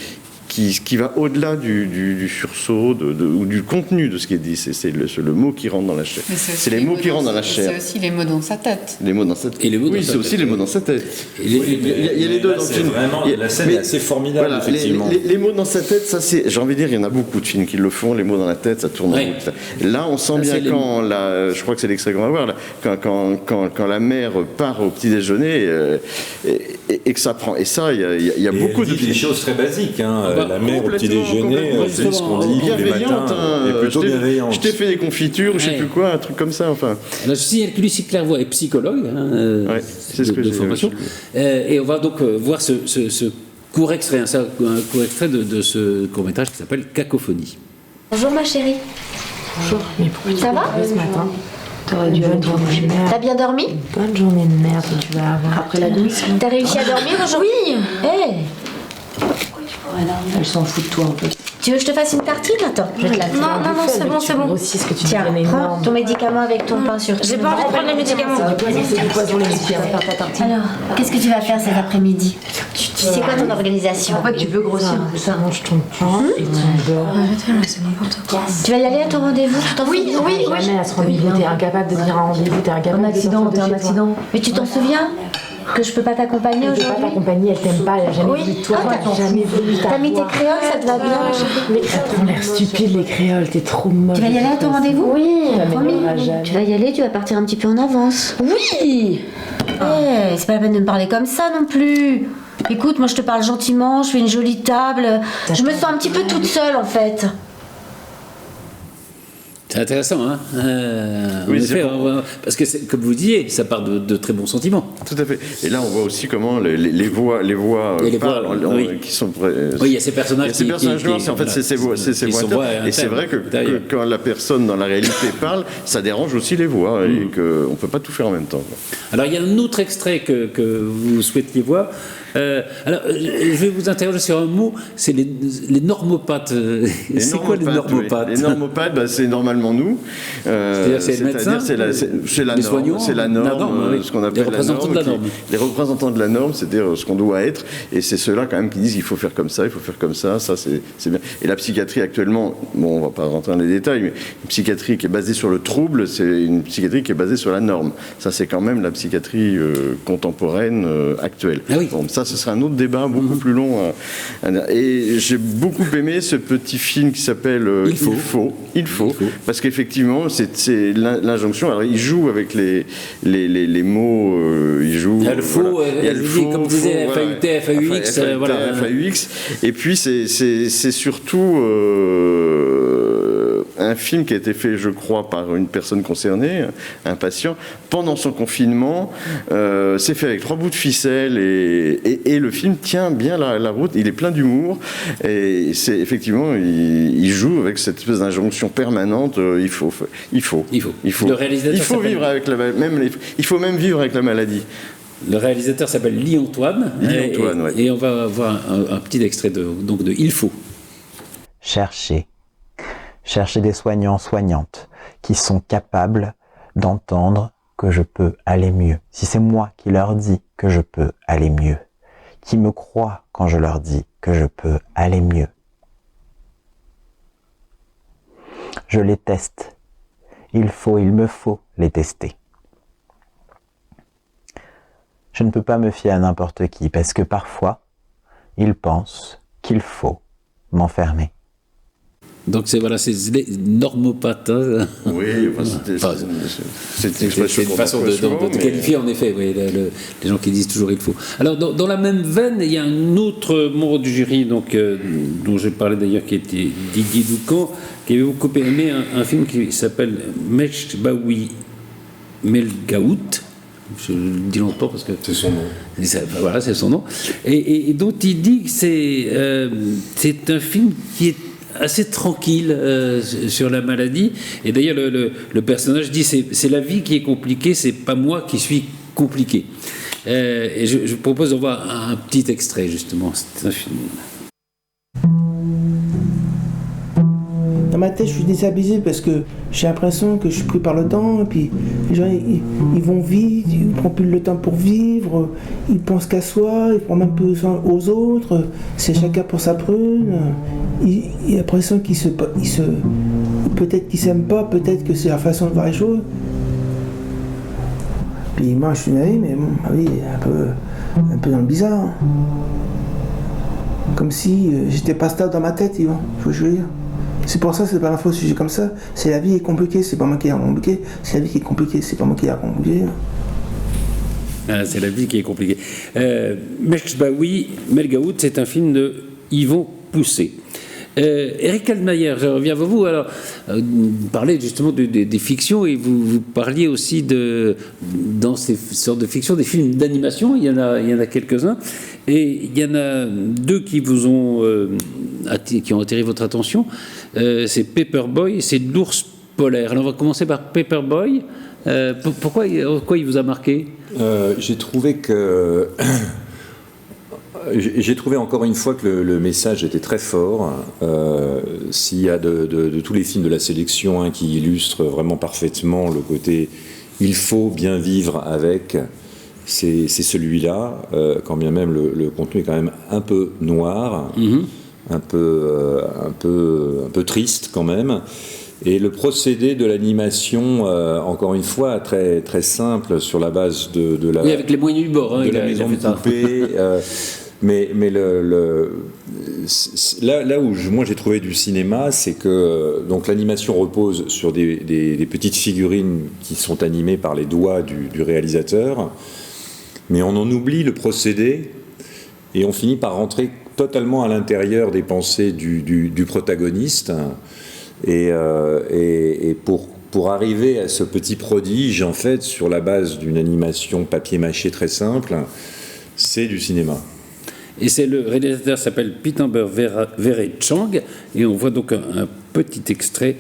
qui va au-delà du sursaut ou du contenu de ce qui est dit. C'est le mot qui rentre dans la chair. C'est les mots qui rentrent dans la chair. C'est aussi les mots dans sa tête. Les mots dans sa tête. Oui, c'est aussi les mots dans sa tête. Il y a les deux dans le film. La scène est assez formidable, voilà, effectivement. Les mots dans sa tête, ça c'est... J'ai envie de dire, il y en a beaucoup de films qui le font, les mots dans la tête, ça tourne en boucle. Là, on sent bien quand... je crois que c'est l'extrait qu'on va voir, là, quand la mère part au petit-déjeuner et que ça prend. Et ça, il y a beaucoup de... des choses très basiques, la mère au petit déjeuner, c'est ce qu'on dit tous les matins, est plutôt bienveillante. Je t'ai fait des confitures, je sais plus quoi, un truc comme ça, enfin. Je signale que Lucie Clairvoy est psychologue, c'est ce que de formation, et on va donc voir ce court extrait, un court extrait de ce court métrage qui s'appelle Cacophonie. Bonjour ma chérie. Bonjour. Mais pourquoi ça va ce matin? T'aurais dû bonne journée de merde. T'as bien dormi? Bonne journée de merde que tu vas avoir. Après la douce. T'as réussi à dormir aujourd'hui? Oui. Hey. Elle s'en fout de toi un peu. Tu veux que je te fasse une tartine? Attends, je vais te la faire. Non, c'est bon. Aussi, ce que tu tiens, prends ton médicament avec ton pain sur. J'ai pas envie de prendre les médicaments. C'est du poison les médicaments. Alors, qu'est-ce que tu vas faire cet après-midi? C'est quoi ton organisation? En fait, tu veux grossir. Ça mange ton pain et ton beurre. C'est n'importe quoi. Tu vas y aller à ton rendez-vous? Oui. Jamais à ce rendez-vous. T'es incapable de venir à un rendez-vous. T'es incapable de sortir de chez toi. Mais tu t'en souviens? Que je peux pas t'accompagner aujourd'hui? Je peux pas t'accompagner, elle t'aime pas, elle a jamais vu de toi, elle a jamais voulu ta voix. T'as mis tes créoles, ça te va bien? Mais t'as trop l'air stupide les créoles, t'es trop moche. Tu vas y aller à ton rendez-vous? Oui, promis. Tu vas y aller, tu vas partir un petit peu en avance. Oui. C'est pas la peine de me parler comme ça non plus. Écoute, moi je te parle gentiment, je fais une jolie table. Je me sens un petit peu toute seule en fait. C'est intéressant, hein oui, en effet, parce que, comme vous disiez, ça part de très bons sentiments. Tout à fait. Et là, on voit aussi comment les voix parlent, qui sont... Oui, il y a ces personnages qui... en fait, c'est ces voix. Et c'est vrai que quand la personne, dans la réalité, parle, ça dérange aussi les voix, et qu'on ne peut pas tout faire en même temps. Alors, il y a un autre extrait que vous souhaitiez voir. Alors, je vais vous interroger sur un mot, c'est les normopathes. C'est quoi les normopathes? Les normopathes, c'est normalement nous. C'est-à-dire c'est la norme, c'est la norme, ce qu'on appelle la norme. Les représentants de la norme, c'est-à-dire ce qu'on doit être, et c'est ceux-là quand même qui disent il faut faire comme ça, il faut faire comme ça c'est bien. Et la psychiatrie actuellement, bon, on va pas rentrer dans les détails, mais une psychiatrie qui est basée sur le trouble, c'est une psychiatrie qui est basée sur la norme. Ça, c'est quand même la psychiatrie contemporaine actuelle. Ah oui. Bon, ça, ce sera un autre débat beaucoup plus long. Et j'ai beaucoup aimé ce petit film qui s'appelle Il faut. Parce qu'effectivement, c'est l'injonction. Alors, il joue avec les mots. Il joue. Il y a le faux, comme disait FAUT, FAUX. FAUX. Et puis, c'est surtout un film qui a été fait, je crois, par une personne concernée, un patient, pendant son confinement. C'est fait avec 3 bouts de ficelle et le film tient bien la route. Il est plein d'humour et c'est effectivement, il joue avec cette espèce d'injonction permanente. Il faut. Le réalisateur vivre avec il faut même vivre avec la maladie. Le réalisateur s'appelle Lee Antoine. Et on va voir un petit extrait de Il faut. Chercher des soignants, soignantes qui sont capables d'entendre que je peux aller mieux. Si c'est moi qui leur dis que je peux aller mieux, qui me croient quand je leur dis que je peux aller mieux. Je les teste. Il me faut les tester. Je ne peux pas me fier à n'importe qui parce que parfois, ils pensent qu'il faut m'enfermer. Donc c'est les normopathes. Hein. Oui, c'est une façon de qualifier en effet, oui, les gens qui disent toujours il faut. Alors dans la même veine, il y a un autre membre du jury donc, dont j'ai parlé d'ailleurs qui était Didier Doucan, qui avait beaucoup aimé un film qui s'appelle Mechbaoui Melgaout. Je le dis longtemps parce que c'est son nom. Voilà, c'est son nom. Et dont il dit que c'est un film qui est assez tranquille sur la maladie. Et d'ailleurs, le personnage dit c'est la vie qui est compliquée, c'est pas moi qui suis compliqué. Et je propose d'en voir un petit extrait, justement. C'est un film. Dans ma tête, je suis désabusé parce que j'ai l'impression que je suis pris par le temps. Et puis, les gens, ils vont vite, ils ne prennent plus le temps pour vivre. Ils pensent qu'à soi, ils prennent un peu soin aux autres. C'est chacun pour sa prune. Il a l'impression peut-être qu'ils s'aiment pas, peut-être que c'est la façon de voir les choses. Puis moi, je suis naïf, mais bon, oui, un peu dans le bizarre. Comme si j'étais pas stable dans ma tête, Yvan, faut que je veux dire. C'est pour ça que c'est pas un faux sujet comme ça. C'est la vie est compliquée, c'est pas moi qui l'ai compliquée. C'est la vie qui est compliquée, c'est pas moi qui l'ai compliquée. C'est la vie qui est compliquée. Mechbaoui Melgaout, c'est un film de Yvon Poussé. Éric Kaltmayer, je reviens vers vous. Alors, vous parlez justement des fictions et vous parliez aussi dans ces sortes de fictions des films d'animation. Il y en a quelques-uns. Et il y en a deux qui vous ont qui ont attiré votre attention. C'est Paperboy et c'est L'ours polaire. Alors on va commencer par Paperboy. Pourquoi il vous a marqué ? J'ai trouvé encore une fois que le message était très fort. S'il y a de tous les films de la sélection qui illustrent vraiment parfaitement le côté il faut bien vivre avec, c'est celui-là, quand bien même le contenu est quand même un peu noir, un peu triste quand même. Et le procédé de l'animation, encore une fois, très, très simple sur la base de la... Oui, avec les moyens du bord. De la maison de poupée. Mais là où moi j'ai trouvé du cinéma, c'est que donc l'animation repose sur des petites figurines qui sont animées par les doigts du réalisateur, mais on en oublie le procédé et on finit par rentrer totalement à l'intérieur des pensées du protagoniste. Et pour arriver à ce petit prodige, en fait, sur la base d'une animation papier-mâché très simple, c'est du cinéma. Et le réalisateur s'appelle Pieter Verheydt-Chang, et on voit donc un petit extrait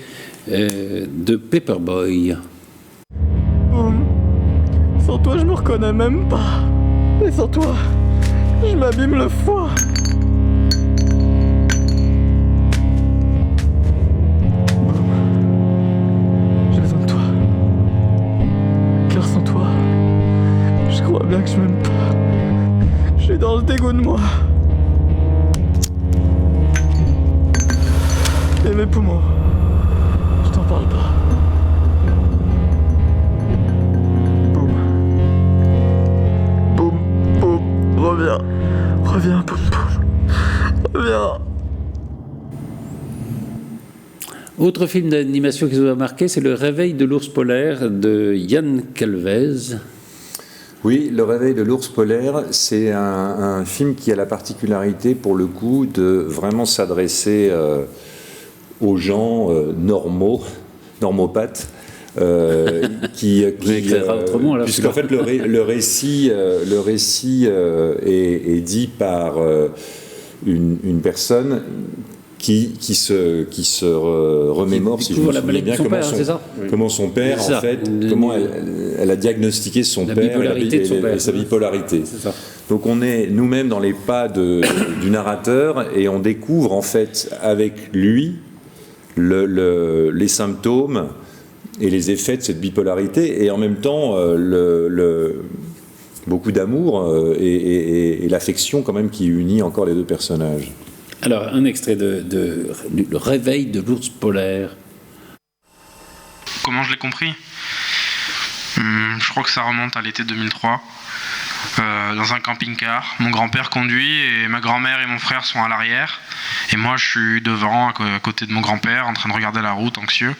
de Paperboy. Sans toi, je me reconnais même pas. Et sans toi, je m'abîme le foie. J'ai besoin de toi. Car sans toi, je crois bien que je m'aime pas. Je suis dans le dégoût de moi. Et mes poumons, je t'en parle pas. Boum. Boum, boum. Reviens. Reviens, boum, boum. Reviens. Autre film d'animation qui vous a marqué, c'est Le Réveil de l'ours polaire de Yann Calvez. Oui, Le Réveil de l'ours polaire, c'est un film qui a la particularité, pour le coup, de vraiment s'adresser aux gens normopathes, puisqu'en fait le récit est dit par une personne qui se remémore, si je me souviens bien, comment son père, en fait, comment elle a diagnostiqué son père et sa bipolarité. Donc on est nous-mêmes dans les pas du narrateur et on découvre en fait avec lui les symptômes et les effets de cette bipolarité et en même temps beaucoup d'amour et l'affection quand même qui unit encore les deux personnages. Alors, un extrait de Le Réveil de l'ours polaire. Comment je l'ai compris ? Je crois que ça remonte à l'été 2003. dans un camping-car. Mon grand-père conduit et ma grand-mère et mon frère sont à l'arrière. Et moi, je suis devant, à côté de mon grand-père, en train de regarder la route, anxieux.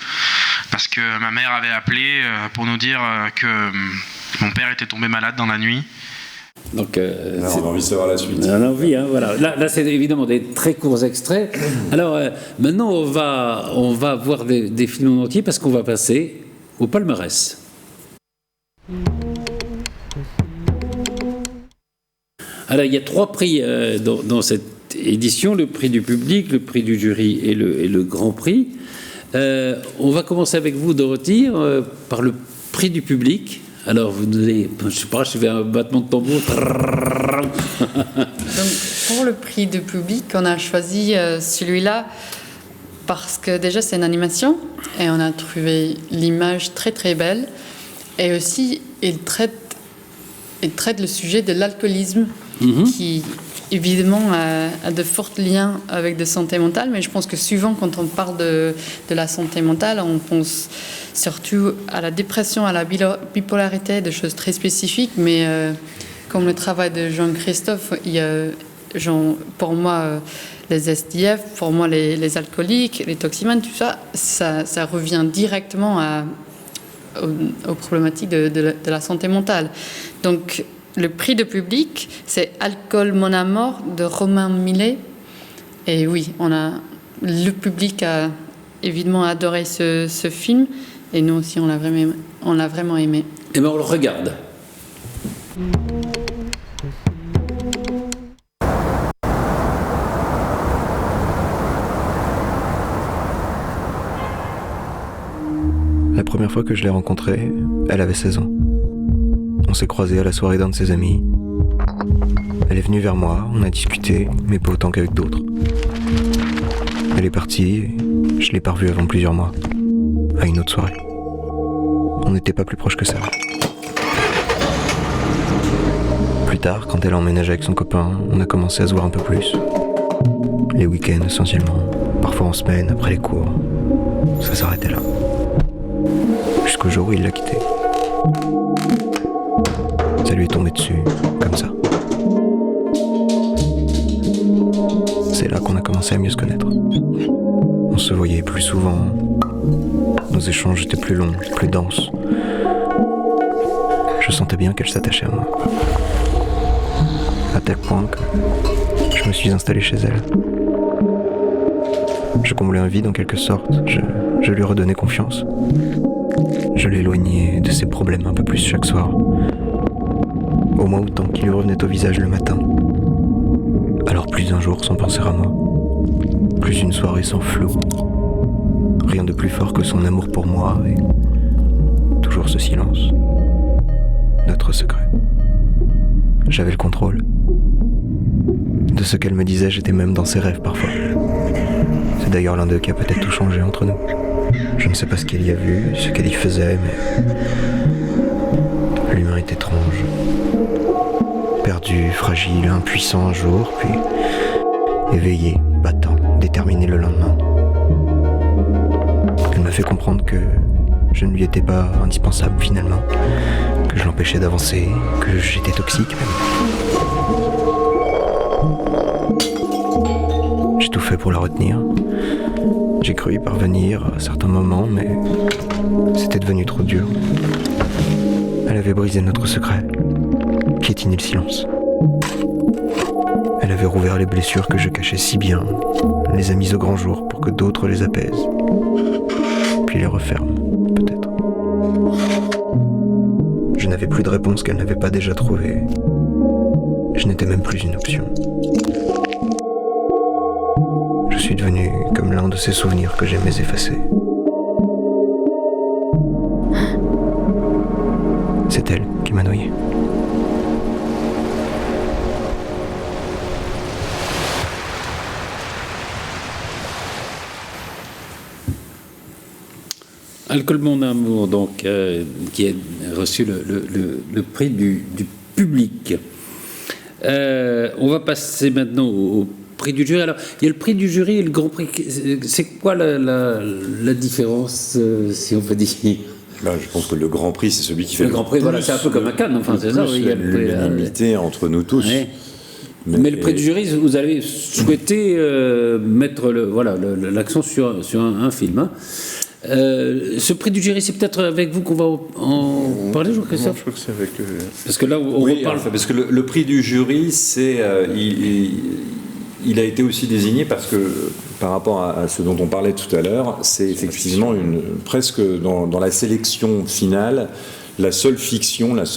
Parce que ma mère avait appelé pour nous dire que mon père était tombé malade dans la nuit. Donc, on a envie de savoir la suite. On a envie, hein, voilà. Là, c'est évidemment des très courts extraits. Alors, maintenant, on va voir des films en entier parce qu'on va passer au palmarès. Alors, il y a 3 prix dans cette édition, le prix du public, le prix du jury et le grand prix. On va commencer avec vous, Dorothy, par le prix du public. Alors, vous allez, je sais pas, je fais un battement de tambour. Donc, pour le prix du public, on a choisi celui-là parce que déjà, c'est une animation et on a trouvé l'image très très belle. Et aussi, il traite le sujet de l'alcoolisme qui, évidemment, a de forts liens avec la santé mentale. Mais je pense que souvent, quand on parle de la santé mentale, on pense surtout à la dépression, à la bipolarité, des choses très spécifiques. Mais comme le travail de Jean-Christophe, il y a, pour moi, les SDF, pour moi, les alcooliques, les toximanes, tout ça, ça revient directement aux problématiques de la santé mentale. Donc, le prix de public, c'est Alcool, mon amour de Romain Millet. Et oui, le public a évidemment adoré ce film. Et nous aussi, on l'a vraiment aimé. Et bien, on le regarde. La première fois que je l'ai rencontrée, elle avait 16 ans. On s'est croisés à la soirée d'un de ses amis. Elle est venue vers moi, on a discuté, mais pas autant qu'avec d'autres. Elle est partie, et je l'ai pas revue avant plusieurs mois, à une autre soirée. On n'était pas plus proches que ça. Plus tard, quand elle a emménagé avec son copain, on a commencé à se voir un peu plus. Les week-ends essentiellement, parfois en semaine, après les cours. Ça s'arrêtait là. Jusqu'au jour où il l'a quittée. Ça lui est tombé dessus, comme ça. C'est là qu'on a commencé à mieux se connaître. On se voyait plus souvent. Nos échanges étaient plus longs, plus denses. Je sentais bien qu'elle s'attachait à moi. À tel point que je me suis installé chez elle. Je comblais un vide en quelque sorte. Je lui redonnais confiance. Je l'éloignais de ses problèmes un peu plus chaque soir. Au moins autant qu'il lui revenait au visage le matin. Alors plus d'un jour sans penser à moi. Plus une soirée sans flou. Rien de plus fort que son amour pour moi et toujours ce silence. Notre secret. J'avais le contrôle. De ce qu'elle me disait, j'étais même dans ses rêves parfois. C'est d'ailleurs l'un d'eux qui a peut-être tout changé entre nous. Je ne sais pas ce qu'elle y a vu, ce qu'elle y faisait, mais l'humain est étrange. Perdu, fragile, impuissant un jour, puis éveillé, battant, déterminé le lendemain. Elle m'a fait comprendre que je ne lui étais pas indispensable finalement, que je l'empêchais d'avancer, que j'étais toxique même. J'ai tout fait pour la retenir. J'ai cru y parvenir à certains moments, mais c'était devenu trop dur. Elle avait brisé notre secret, piétiné le silence. Elle avait rouvert les blessures que je cachais si bien, les a mises au grand jour pour que d'autres les apaisent, puis les referment, peut-être. Je n'avais plus de réponse qu'elle n'avait pas déjà trouvée. Je n'étais même plus une option. Je suis devenu comme l'un de ces souvenirs que j'aimais effacer. C'est elle qui m'a noyé. Alcool, mon amour, donc, qui a reçu le prix du public. On va passer maintenant au prix du jury. Alors, il y a le prix du jury et le grand prix. C'est quoi la différence, si on peut dire? Là, je pense que le Grand Prix, c'est celui qui fait le Grand Prix. Voilà, c'est un peu comme un Cannes, enfin, c'est ça. Il y a l'unanimité entre nous tous. Ouais. Mais le prix du jury, vous avez souhaité mettre l'accent sur un film. Hein. Ce prix du jury, c'est peut-être avec vous qu'on va en parler, Jean-Christophe ? Je crois que c'est avec... Parce que là, on reparle... Parce que le prix du jury, c'est... il a été aussi désigné parce que, par rapport à ce dont on parlait tout à l'heure, c'est effectivement presque dans la sélection finale, la seule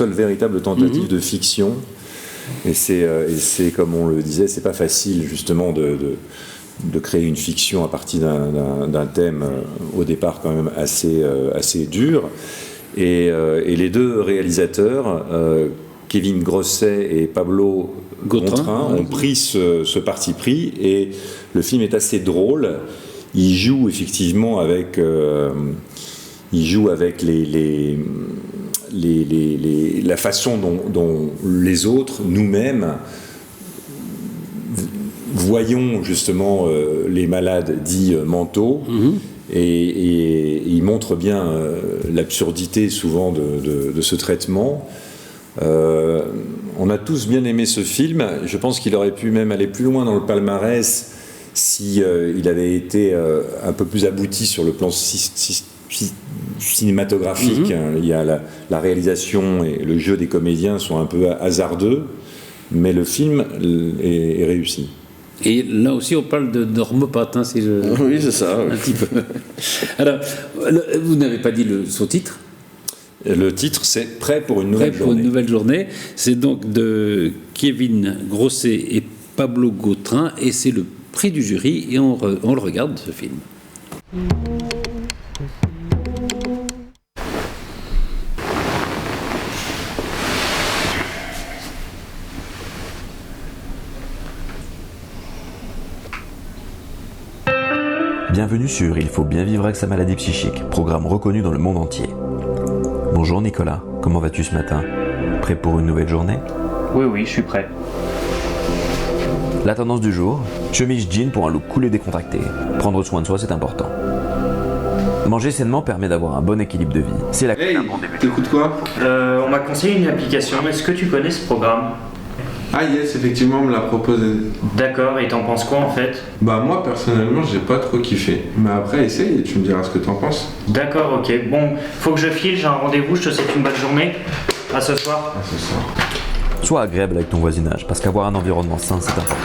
véritable tentative de fiction. Et c'est comme on le disait, c'est pas facile justement de créer une fiction à partir d'un thème au départ quand même assez dur. Et les deux réalisateurs, Kevin Grosset et Pablo Gautrin, ont pris ce parti pris, et le film est assez drôle. Il joue effectivement avec la façon dont les autres, nous-mêmes, voyons justement les malades dits mentaux, et il montre bien l'absurdité souvent de ce traitement. On a tous bien aimé ce film. Je pense qu'il aurait pu même aller plus loin dans le palmarès si il avait été un peu plus abouti sur le plan cinématographique. Il y a la réalisation et le jeu des comédiens sont un peu hasardeux, mais le film est réussi. Et là aussi, on parle de normopathe, si je... Oui, c'est ça. Un petit peu. Alors, vous n'avez pas dit son titre ? Le titre, c'est Prêt pour une nouvelle journée. Prêt pour une nouvelle journée. C'est donc de Kevin Grosset et Pablo Gautrin, et c'est le prix du jury, et on le regarde, ce film. Bienvenue sur Il faut bien vivre avec sa maladie psychique, programme reconnu dans le monde entier. Bonjour Nicolas, comment vas-tu ce matin ? Prêt pour une nouvelle journée ? Oui, je suis prêt. La tendance du jour, chemise jean pour un look cool et décontracté. Prendre soin de soi, c'est important. Manger sainement permet d'avoir un bon équilibre de vie. C'est la clé d'un bon début. T'écoutes quoi ? On m'a conseillé une application, est-ce que tu connais ce programme ? Ah yes, effectivement, on me l'a proposé. D'accord, et t'en penses quoi en fait ? Bah moi personnellement j'ai pas trop kiffé. Mais après essaye et tu me diras ce que t'en penses. D'accord, ok. Bon, faut que je file, j'ai un rendez-vous, je te souhaite une bonne journée. À ce soir. À ce soir. Sois agréable avec ton voisinage, parce qu'avoir un environnement sain c'est important.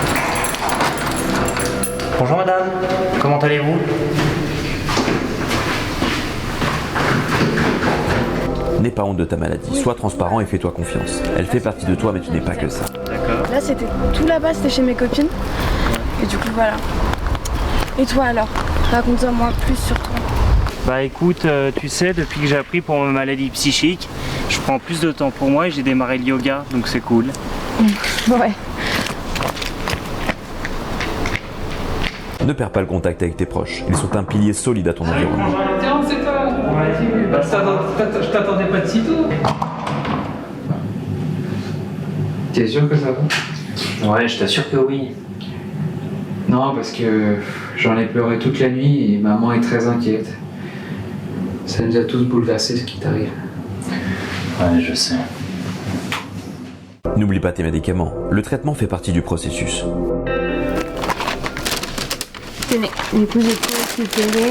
Bonjour madame, comment allez-vous ? N'aie pas honte de ta maladie, sois transparent et fais-toi confiance. Elle fait partie de toi mais tu n'es pas que ça. D'accord. Là c'était tout là-bas, c'était chez mes copines. Et du coup voilà. Et toi alors ? Raconte-moi plus sur toi. Bah écoute, tu sais, depuis que j'ai appris pour ma maladie psychique, je prends plus de temps pour moi et j'ai démarré le yoga, donc c'est cool. Ouais. Ne perds pas le contact avec tes proches, ils sont un pilier solide à ton environnement. Tiens, c'est toi. Je t'attendais pas de sitôt. T'es sûr que ça va ? Ouais, je t'assure que oui. Non, parce que j'en ai pleuré toute la nuit et maman est très inquiète. Ça nous a tous bouleversés ce qui t'arrive. Ouais, je sais. N'oublie pas tes médicaments, le traitement fait partie du processus. Tenez, du coup j'ai tout récupéré.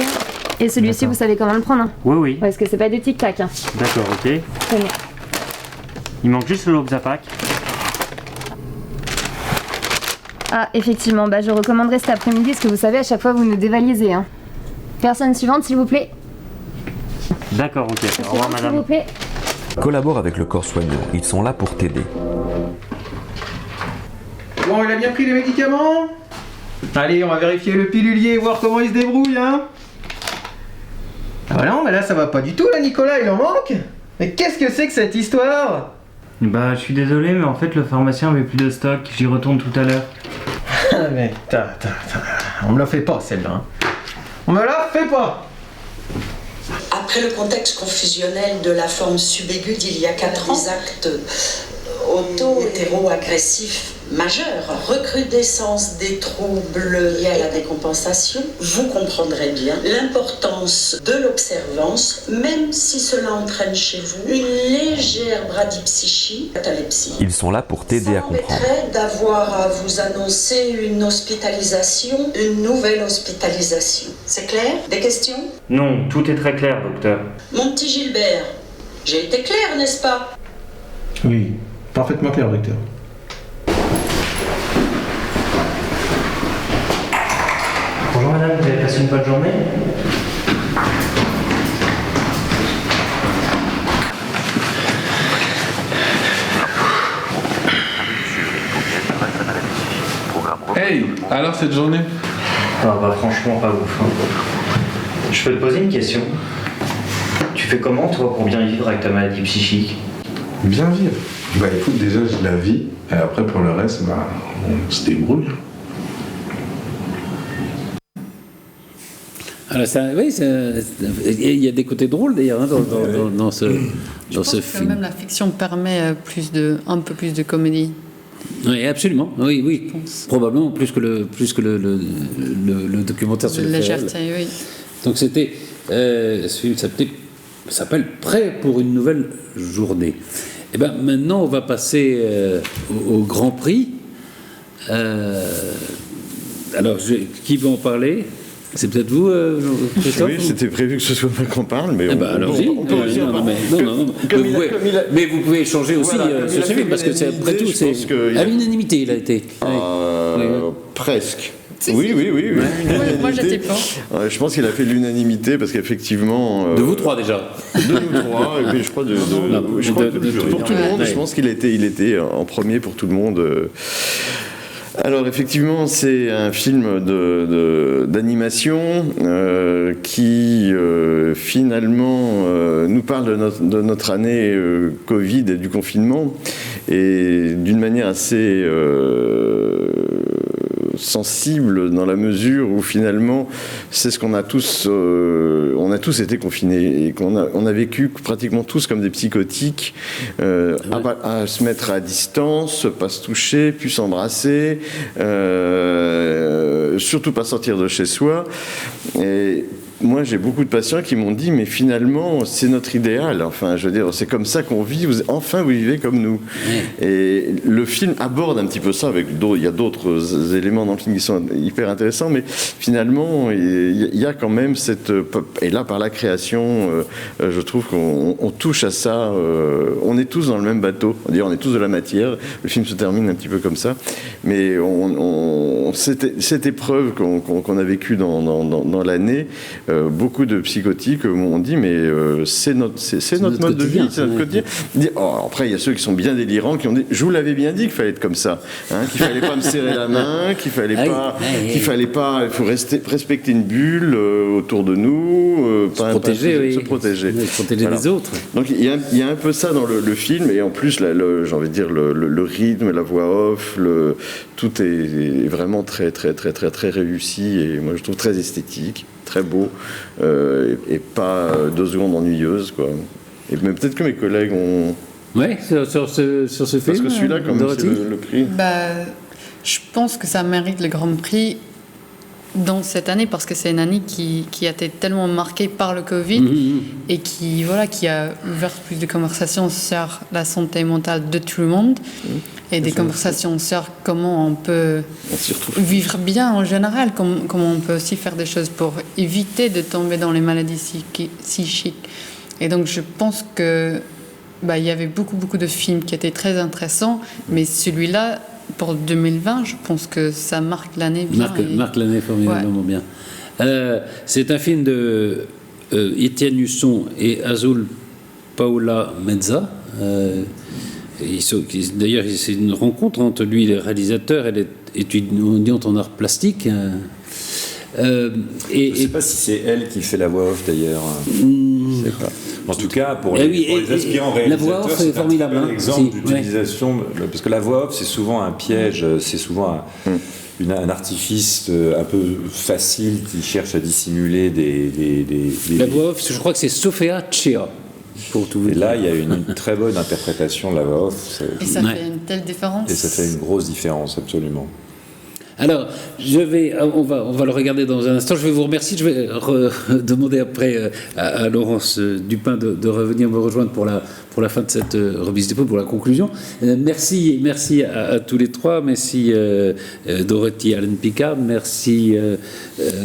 Et celui-ci, vous savez comment le prendre, hein ? Oui. Parce que c'est pas des tic-tac, hein. D'accord, ok. Tenez. Il manque juste le Lobzapac. Ah, effectivement, bah je recommanderais cet après-midi, parce que vous savez, à chaque fois vous nous dévalisez, hein. Personne suivante, s'il vous plaît. D'accord, ok. Au revoir, madame. S'il vous plaît. Collabore avec le corps soignant, ils sont là pour t'aider. Bon, il a bien pris les médicaments ? Allez, on va vérifier le pilulier et voir comment il se débrouille, hein. Ah bah non, mais là ça va pas du tout, là, Nicolas, il en manque. Mais qu'est-ce que c'est que cette histoire ? Bah, je suis désolé, mais en fait, le pharmacien avait plus de stock. J'y retourne tout à l'heure. Mais on me la fait pas, celle-là. Hein. On me la fait pas. Après le contexte confusionnel de la forme subaiguë d'il y a 4 ans, des actes auto-hétéro-agressifs majeure, recrudescence des troubles liés à la décompensation, vous comprendrez bien l'importance de l'observance, même si cela entraîne chez vous une légère bradypsychie, catalepsie. Ils sont là pour t'aider à comprendre. Ça m'embêterait d'avoir à vous annoncer une hospitalisation, une nouvelle hospitalisation. C'est clair? Des questions? Non, tout est très clair, docteur. Mon petit Gilbert, j'ai été clair, n'est-ce pas? Oui, parfaitement clair, docteur. Bonjour madame, vous avez passé une bonne journée? Hey, alors cette journée? Ah bah franchement pas ouf. Je peux te poser une question? Tu fais comment toi pour bien vivre avec ta maladie psychique? Bien vivre? Bah écoute, déjà je la vis, et après pour le reste, bah on se débrouille. Alors oui, il y a des côtés drôles d'ailleurs dans ce film. Même la fiction permet un peu plus de comédie. Oui, absolument. Oui. Probablement plus que le documentaire sur le légèreté, oui. Donc c'était, ce film s'appelle Prêt pour une nouvelle journée. Et ben maintenant on va passer au Grand Prix. Alors qui va en parler? C'est peut-être vous, Christophe? Oui, c'était prévu que ce soit moi qu'on parle, mais allons-y. Mais vous pouvez échanger aussi sur ce film, parce que après tout, c'est à l'unanimité, il a été. Presque. Si, oui. Moi, j'étais pas. Je pense qu'il a fait l'unanimité, parce qu'effectivement... de vous trois, déjà. De nous trois, et puis je crois pour tout le monde, je pense qu'il était en premier pour tout le monde. Alors effectivement, c'est un film d'animation qui finalement nous parle de notre année Covid et du confinement, et d'une manière assez sensible, dans la mesure où finalement c'est ce qu'on a tous on a tous été confinés et on a vécu pratiquement tous comme des psychotiques, à se mettre à distance, pas se toucher, plus s'embrasser, surtout pas sortir de chez soi. Et moi, j'ai beaucoup de patients qui m'ont dit, mais finalement, c'est notre idéal. Enfin, je veux dire, c'est comme ça qu'on vit. Enfin, vous vivez comme nous. Et le film aborde un petit peu ça. Il y a d'autres éléments dans le film qui sont hyper intéressants, mais finalement, il y a quand même cette... Et là, par la création, je trouve qu'on touche à ça. On est tous dans le même bateau. On est tous de la matière. Le film se termine un petit peu comme ça. Mais cette épreuve qu'on a vécue dans l'année, beaucoup de psychotiques m'ont dit, mais c'est notre mode de vie, c'est notre quotidien. Après, il y a ceux qui sont bien délirants, qui ont dit, je vous l'avais bien dit qu'il fallait être comme ça, qu'il fallait pas me serrer la main, qu'il fallait pas, il faut respecter une bulle autour de nous, se protéger les autres. Donc il y a un peu ça dans le film, et en plus, j'ai envie de dire, le rythme, la voix off, tout est vraiment très, très, très, très, très réussi, et moi je trouve très esthétique, très beau, et pas 2 secondes ennuyeuses, quoi. Et même peut-être que mes collègues ont... Oui, sur ce film. Parce que celui-là, quand même, c'est le prix. Je pense que ça mérite le Grand Prix dans cette année, parce que c'est une année qui a été tellement marquée par le Covid, et qui a ouvert plus de conversations sur la santé mentale de tout le monde, et des conversations sur comment on peut vivre bien en général, comment on peut aussi faire des choses pour éviter de tomber dans les maladies psychiques. Et donc je pense que il y avait beaucoup de films qui étaient très intéressants, mais celui-là, pour 2020, je pense que ça marque l'année bien. Marque l'année formidablement bien. C'est un film de Étienne Husson et Azul Paula Mezza. D'ailleurs, c'est une rencontre entre lui, le réalisateur, et l'étudiante en arts plastiques. Je ne sais pas si c'est elle qui fait la voix off d'ailleurs. Je sais pas. En tout cas, pour les aspirants réalisateurs, la voix off est formidable. C'est un exemple d'utilisation, parce que la voix off, c'est souvent un piège, c'est souvent un artifice un peu facile qui cherche à dissimuler des... La voix off, je crois que c'est Sofia Chea Pour tout vous et dire. là, il y a une très bonne interprétation de la voix off. Et ça fait une telle différence. Et ça fait une grosse différence, absolument. Alors, on va le regarder dans un instant. Je vais vous remercier. Je vais demander après à Laurence Dupin de revenir me rejoindre pour la fin de cette remise d'épaule, pour la conclusion. Merci à tous les trois. Merci Dorothy Allen-Picard. Merci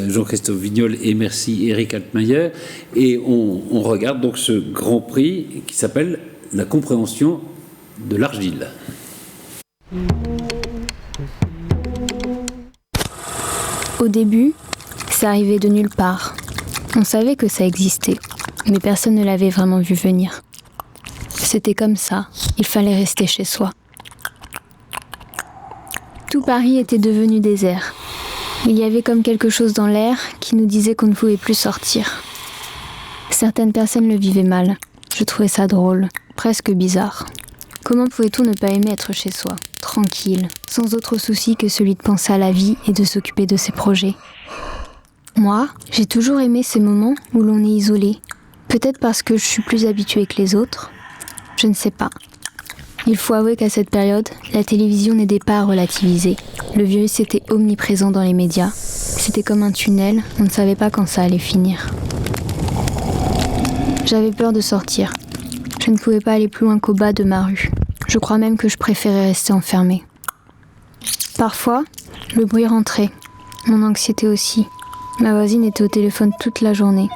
Jean-Christophe Vignol et merci Eric Altmaier. Et on regarde donc ce grand prix qui s'appelle La compréhension de l'argile. Au début, ça arrivait de nulle part. On savait que ça existait, mais personne ne l'avait vraiment vu venir. C'était comme ça, il fallait rester chez soi. Tout Paris était devenu désert. Il y avait comme quelque chose dans l'air qui nous disait qu'on ne pouvait plus sortir. Certaines personnes le vivaient mal. Je trouvais ça drôle, presque bizarre. Comment pouvait-on ne pas aimer être chez soi, tranquille, sans autre souci que celui de penser à la vie et de s'occuper de ses projets? Moi, j'ai toujours aimé ces moments où l'on est isolé. Peut-être parce que je suis plus habituée que les autres. Je ne sais pas. Il faut avouer qu'à cette période, la télévision n'aidait pas à relativiser. Le virus était omniprésent dans les médias. C'était comme un tunnel, on ne savait pas quand ça allait finir. J'avais peur de sortir. Je ne pouvais pas aller plus loin qu'au bas de ma rue. Je crois même que je préférais rester enfermée. Parfois, le bruit rentrait. Mon anxiété aussi. Ma voisine était au téléphone toute la journée.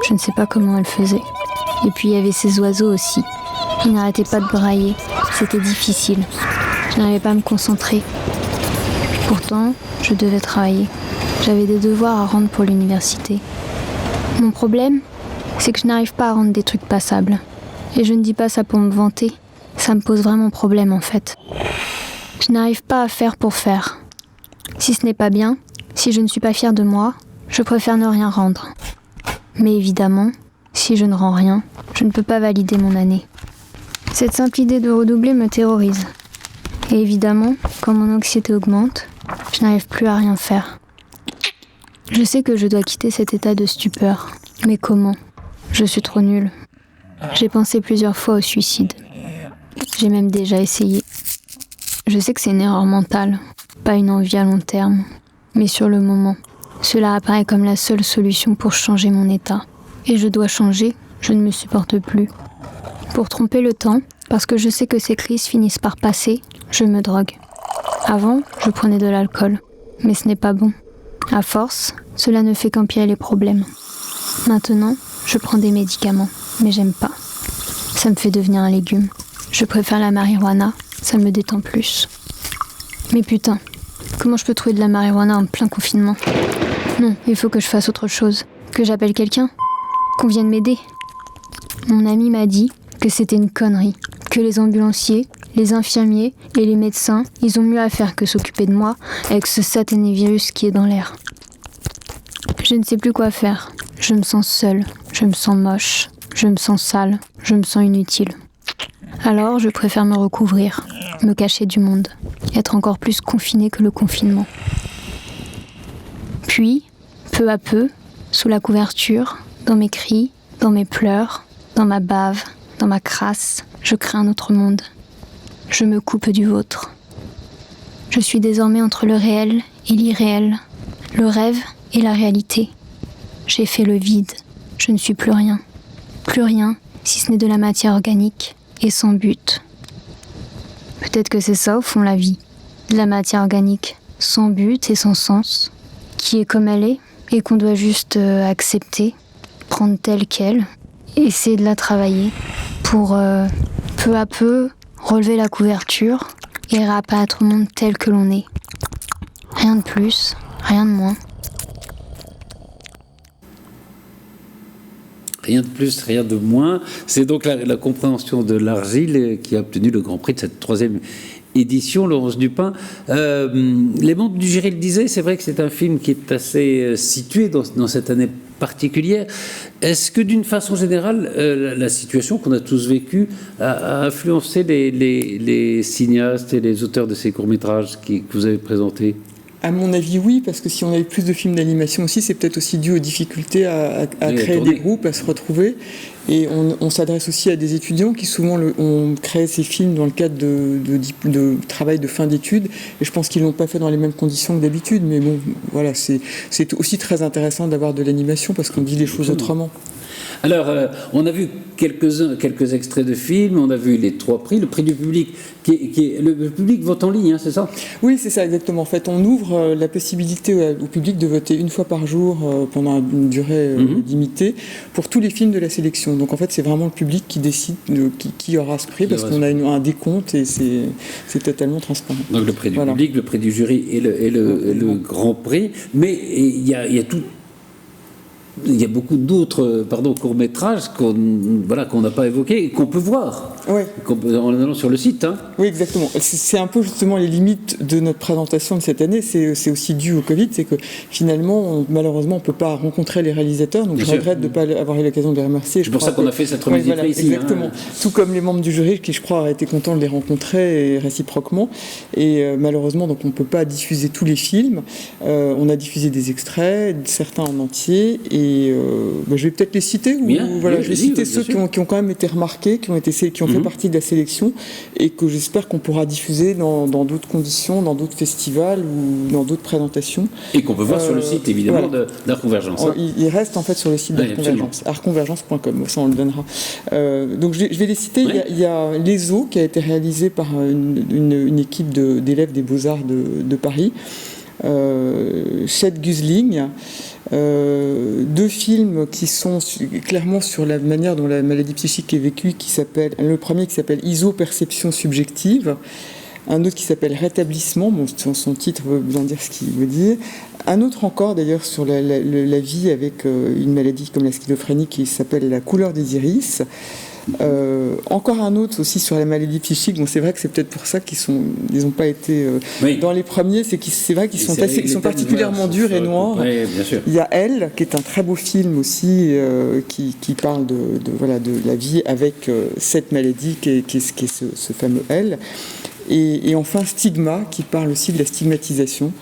Je ne sais pas comment elle faisait. Et puis il y avait ces oiseaux aussi. Ils n'arrêtaient pas de brailler. C'était difficile. Je n'arrivais pas à me concentrer. Pourtant, je devais travailler. J'avais des devoirs à rendre pour l'université. Mon problème, c'est que je n'arrive pas à rendre des trucs passables. Et je ne dis pas ça pour me vanter, ça me pose vraiment problème en fait. Je n'arrive pas à faire pour faire. Si ce n'est pas bien, si je ne suis pas fière de moi, je préfère ne rien rendre. Mais évidemment, si je ne rends rien, je ne peux pas valider mon année. Cette simple idée de redoubler me terrorise. Et évidemment, quand mon anxiété augmente, je n'arrive plus à rien faire. Je sais que je dois quitter cet état de stupeur. Mais comment ? Je suis trop nulle. J'ai pensé plusieurs fois au suicide. J'ai même déjà essayé. Je sais que c'est une erreur mentale, pas une envie à long terme. Mais sur le moment, cela apparaît comme la seule solution pour changer mon état. Et je dois changer, je ne me supporte plus. Pour tromper le temps, parce que je sais que ces crises finissent par passer, je me drogue. Avant, je prenais de l'alcool, mais ce n'est pas bon. À force, cela ne fait qu'empirer les problèmes. Maintenant, je prends des médicaments, mais j'aime pas. Ça me fait devenir un légume. Je préfère la marijuana, ça me détend plus. Mais putain, comment je peux trouver de la marijuana en plein confinement ? Non, il faut que je fasse autre chose. Que j'appelle quelqu'un ? Qu'on vienne m'aider ? Mon ami m'a dit que c'était une connerie. Que les ambulanciers, les infirmiers et les médecins, ils ont mieux à faire que s'occuper de moi avec ce satané virus qui est dans l'air. Je ne sais plus quoi faire. Je me sens seule, je me sens moche, je me sens sale, je me sens inutile. Alors je préfère me recouvrir, me cacher du monde, être encore plus confinée que le confinement. Puis, peu à peu, sous la couverture, dans mes cris, dans mes pleurs, dans ma bave, dans ma crasse, je crée un autre monde. Je me coupe du vôtre. Je suis désormais entre le réel et l'irréel, le rêve et la réalité. J'ai fait le vide, je ne suis plus rien. Plus rien, si ce n'est de la matière organique et sans but. Peut-être que c'est ça au fond la vie, de la matière organique, sans but et sans sens, qui est comme elle est et qu'on doit juste accepter, prendre telle qu'elle, essayer de la travailler pour peu à peu relever la couverture et réapparaître au monde tel que l'on est. Rien de plus, rien de moins. Rien de plus, rien de moins. C'est donc la compréhension de l'argile qui a obtenu le Grand Prix de cette 3e édition, Laurence Dupin. Les membres du jury le disaient, c'est vrai que c'est un film qui est assez situé dans cette année particulière. Est-ce que d'une façon générale, la situation qu'on a tous vécue a influencé les cinéastes et les auteurs de ces courts-métrages que vous avez présentés ? À mon avis, oui, parce que si on avait plus de films d'animation aussi, c'est peut-être aussi dû aux difficultés à créer des groupes, à se retrouver. Et on s'adresse aussi à des étudiants qui souvent ont créé ces films dans le cadre de travail de fin d'études. Et je pense qu'ils ne l'ont pas fait dans les mêmes conditions que d'habitude. Mais bon, voilà, c'est aussi très intéressant d'avoir de l'animation parce qu'on dit les choses autrement. Alors, on a vu quelques extraits de films, on a vu les 3 prix, le prix du public, le public vote en ligne, hein, c'est ça ? Oui, c'est ça, exactement. En fait, on ouvre la possibilité au public de voter une fois par jour pendant une durée limitée pour tous les films de la sélection. Donc, en fait, c'est vraiment le public qui décide qui aura ce prix parce qu'on a un décompte et c'est totalement transparent. Donc, le prix du public, le prix du jury et le grand prix. Mais il y a tout. Il y a beaucoup d'autres courts-métrages qu'on n'a pas évoqués et qu'on peut voir en allant sur le site. Hein. Oui, exactement. C'est un peu justement les limites de notre présentation de cette année. C'est aussi dû au Covid. C'est que finalement, malheureusement, on ne peut pas rencontrer les réalisateurs. Donc je regrette de ne pas avoir eu l'occasion de les remercier. C'est pour ça qu'on a fait cette remise ici. Exactement. Hein. Tout comme les membres du jury qui, je crois, auraient été contents de les rencontrer et réciproquement. Et malheureusement, donc, on ne peut pas diffuser tous les films. On a diffusé des extraits, certains en entier. Et je vais peut-être les citer. Je vais citer ceux qui ont quand même été remarqués, qui ont fait partie de la sélection et que j'espère qu'on pourra diffuser dans d'autres conditions, dans d'autres festivals ou dans d'autres présentations. Et qu'on peut voir sur le site, évidemment, d'Art Convergence. Hein. Il reste en fait sur le site d'Art Convergence, artconvergence.com, ça on le donnera. Donc je vais les citer. Il y a l'ESO qui a été réalisé par une équipe d'élèves des Beaux-Arts de Paris. Chet Gusling, 2 films qui sont clairement sur la manière dont la maladie psychique est vécue, le premier qui s'appelle Iso-perception subjective, un autre qui s'appelle Rétablissement, son titre veut bien dire ce qu'il veut dire, un autre encore d'ailleurs sur la vie avec une maladie comme la schizophrénie qui s'appelle La couleur des iris. Encore un autre aussi sur la maladie psychique. Bon, c'est vrai que c'est peut-être pour ça qu'ils n'ont pas été dans les premiers. C'est vrai qu'ils sont particulièrement durs et noirs. Oui, bien sûr. Il y a Elle, qui est un très beau film aussi, qui parle de la vie avec cette maladie qui est ce fameux Elle. Et enfin Stigma, qui parle aussi de la stigmatisation.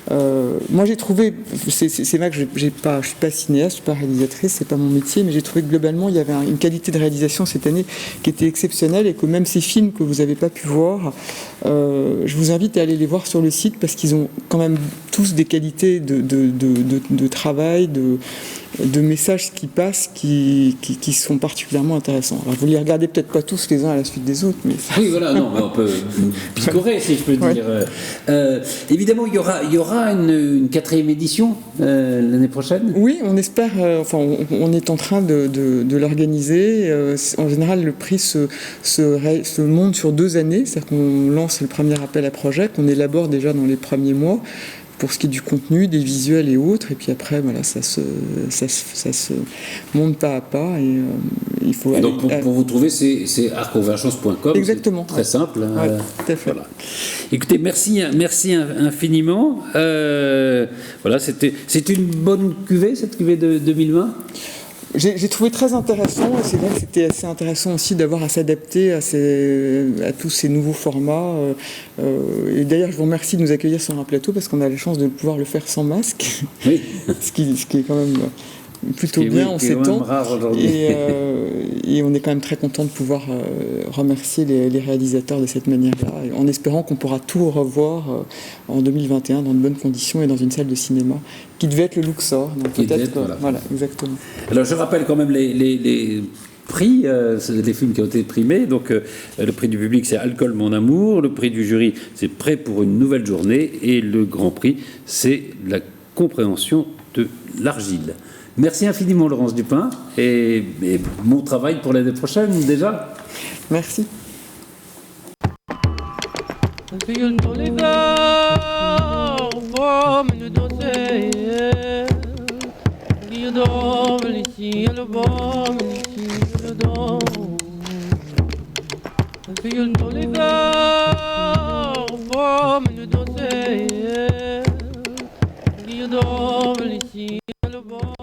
Moi j'ai trouvé, c'est vrai que je ne suis pas cinéaste, je ne suis pas réalisatrice, c'est pas mon métier, mais j'ai trouvé que globalement il y avait une qualité de réalisation cette année qui était exceptionnelle et que même ces films que vous n'avez pas pu voir, je vous invite à aller les voir sur le site parce qu'ils ont quand même tous des qualités de travail, de messages qui passent qui sont particulièrement intéressants. Alors vous les regardez peut-être pas tous les uns à la suite des autres, mais oui voilà, non, mais on peut picorer si je peux dire. Évidemment il y aura une 4e édition l'année prochaine. Oui, on espère. On est en train de l'organiser. En général, le prix se monte sur 2 années, c'est-à-dire qu'on lance le premier appel à projet qu'on élabore déjà dans les premiers mois. Pour ce qui est du contenu, des visuels et autres, et puis après, voilà, ça se monte pas à pas. Et, il faut et donc, pour vous trouver, c'est artconvergence.com. Exactement. Très simple. Tout à fait. Voilà. Écoutez, merci infiniment. Voilà, c'est une bonne cuvée, cette cuvée de 2020. J'ai trouvé très intéressant, et c'est vrai que c'était assez intéressant aussi d'avoir à s'adapter à tous ces nouveaux formats. Et d'ailleurs, je vous remercie de nous accueillir sur un plateau parce qu'on a la chance de pouvoir le faire sans masque, oui. ce qui est quand même plutôt bien en ces temps. Et on est quand même très content de pouvoir remercier les réalisateurs de cette manière-là, en espérant qu'on pourra tout revoir en 2021 dans de bonnes conditions et dans une salle de cinéma qui devait être le Luxor. Donc peut-être, voilà, exactement. Alors je rappelle quand même les prix, c'est des films qui ont été primés. Donc le prix du public c'est Alcool mon amour, le prix du jury c'est Prêt pour une nouvelle journée et le grand prix c'est La compréhension de l'argile. Merci infiniment Laurence Dupin et bon travail pour l'année prochaine déjà. Merci. Ici, le bon.